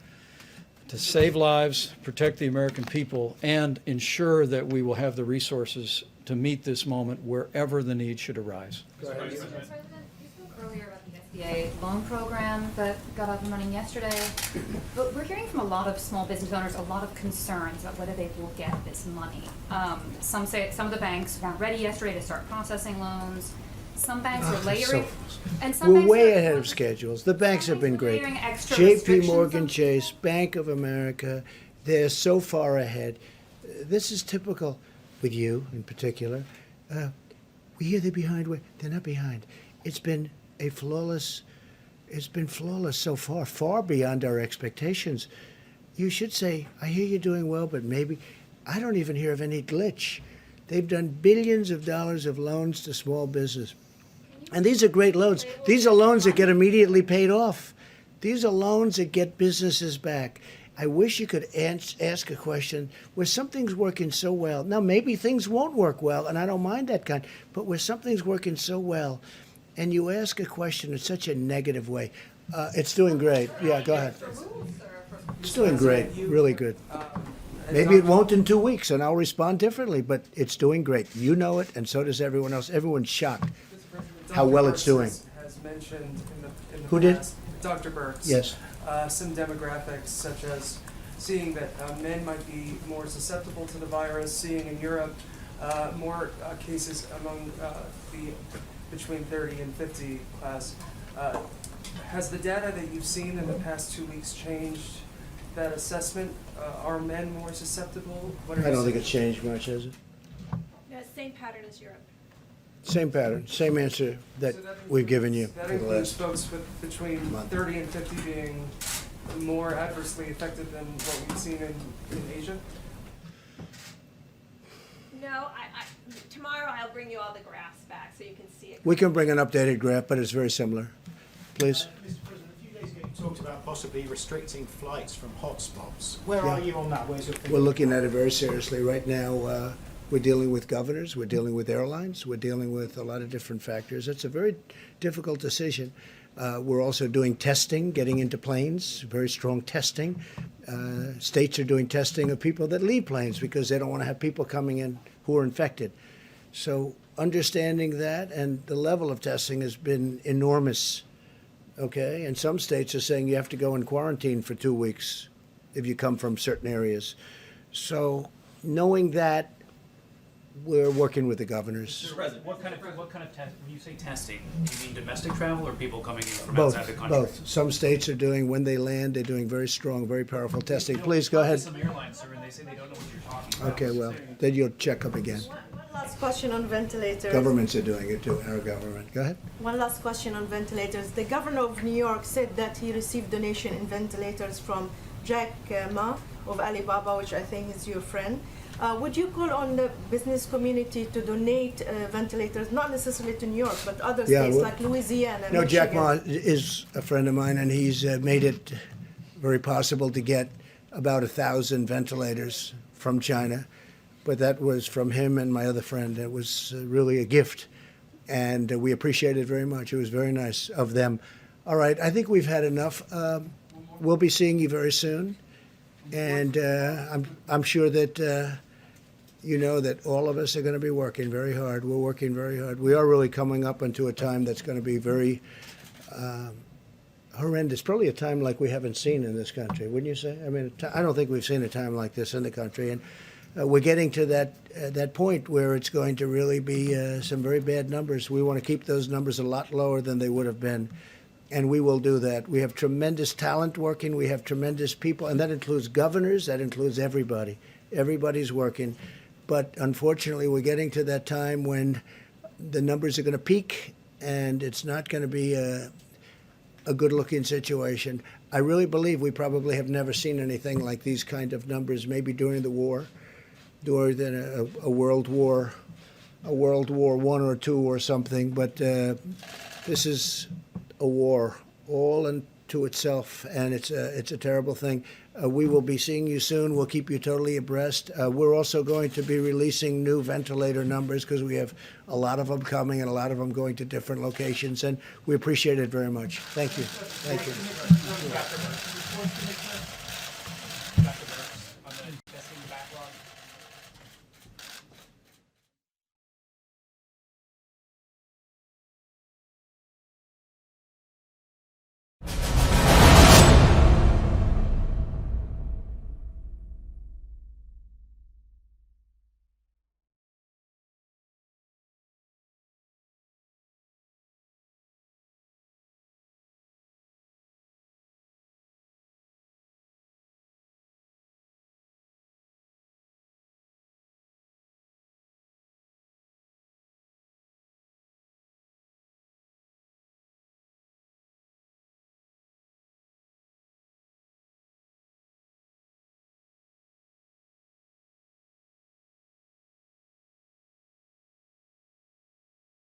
to save lives, protect the American people, and ensure that we will have the resources to meet this moment wherever the need should arise. President, you spoke earlier about the SBA loan program that got up and running yesterday, but we're hearing from a lot of small business owners a lot of concerns about whether they will get this money. Some say some of the banks weren't ready yesterday to start processing loans. Some banks are layering, and some We're banks way are ahead of schedules. The banks have been great. layering extra J.P. restrictions Morgan on Chase, Bank of America, they're so far ahead. This is typical with you in particular. We hear they're behind. They're not behind. It's been flawless so far, far beyond our expectations. You should say, I hear you're doing well, but maybe, I don't even hear of any glitch. They've done billions of dollars of loans to small business. And these are great loans. These are loans that get immediately paid off. These are loans that get businesses back. I wish you could ask a question where something's working so well. Now, maybe things won't work well, and I don't mind that kind, but where something's working so well, and you ask a question in such a negative way. It's doing great. Yeah, go ahead. It's doing great, really good. Maybe it won't in 2 weeks, and I'll respond differently, but it's doing great. You know it, and so does everyone else. Everyone's shocked how well it's doing. Has mentioned in the Who did? past, Dr. Burks. Yes. Some demographics such as seeing that men might be more susceptible to the virus, seeing in Europe more cases among the between 30 and 50 class. Has the data that you've seen in the past 2 weeks changed that assessment? Are men more susceptible? What are I you don't think seeing? it's changed much, has it? Yeah, same pattern as Europe. Same pattern, same answer that we've given you That for the includes last. folks with between 30 and 50 being more adversely affected than what we've seen in Asia? No, tomorrow I'll bring you all the graphs back so you can see it. We can bring an updated graph, but it's very similar. Please. Mr. President, a few days ago you talked about possibly restricting flights from hotspots. Where Yeah. are you on that? Where's your thinking? We're looking at it very seriously. Right now, we're dealing with governors, we're dealing with airlines, we're dealing with a lot of different factors. It's a very difficult decision. We're also doing testing, getting into planes, very strong testing. States are doing testing of people that leave planes because they don't want to have people coming in who are infected. So understanding that and the level of testing has been enormous. Okay, and some states are saying you have to go in quarantine for 2 weeks if you come from certain areas. So knowing that, we're working with the governors. Mr. President, what kind of test, when you say testing, do you mean domestic travel or people coming in from outside the country? Both. Some states are doing, when they land, they're doing very strong, very powerful testing. Please go ahead. Some airlines, sir, and they say they don't know what you're talking about. Okay, well, then you'll check up again. One last question on ventilators. Governments are doing it too, our government. Go ahead. One last question on ventilators. The governor of New York said that he received donation in ventilators from Jack Ma of Alibaba, which I think is your friend. Would you call on the business community to donate ventilators, not necessarily to New York, but other Yeah, states well- like Louisiana? No, Jack Ma Michigan? is a friend of mine, and he's made it very possible to get about 1,000 ventilators from China. But that was from him and my other friend. It was really a gift, and we appreciate it very much. It was very nice of them. All right, I think we've had enough. We'll be seeing you very soon, and I'm sure that you know that all of us are going to be working very hard. We're working very hard. We are really coming up into a time that's going to be very horrendous. Probably a time like we haven't seen in this country, wouldn't you say? I mean, I don't think we've seen a time like this in the country, and we're getting to that point where it's going to really be some very bad numbers. We want to keep those numbers a lot lower than they would have been, and we will do that. We have tremendous talent working. We have tremendous people, and that includes governors. That includes everybody. Everybody's working. But unfortunately, we're getting to that time when the numbers are going to peak, and it's not going to be a good-looking situation. I really believe we probably have never seen anything like these kind of numbers, maybe during the war, during a World War I or II or something. But this is a war all unto itself, and it's a terrible thing. We will be seeing you soon. We'll keep you totally abreast. We're also going to be releasing new ventilator numbers because we have a lot of them coming and a lot of them going to different locations, and we appreciate it very much. Thank you. Thank you.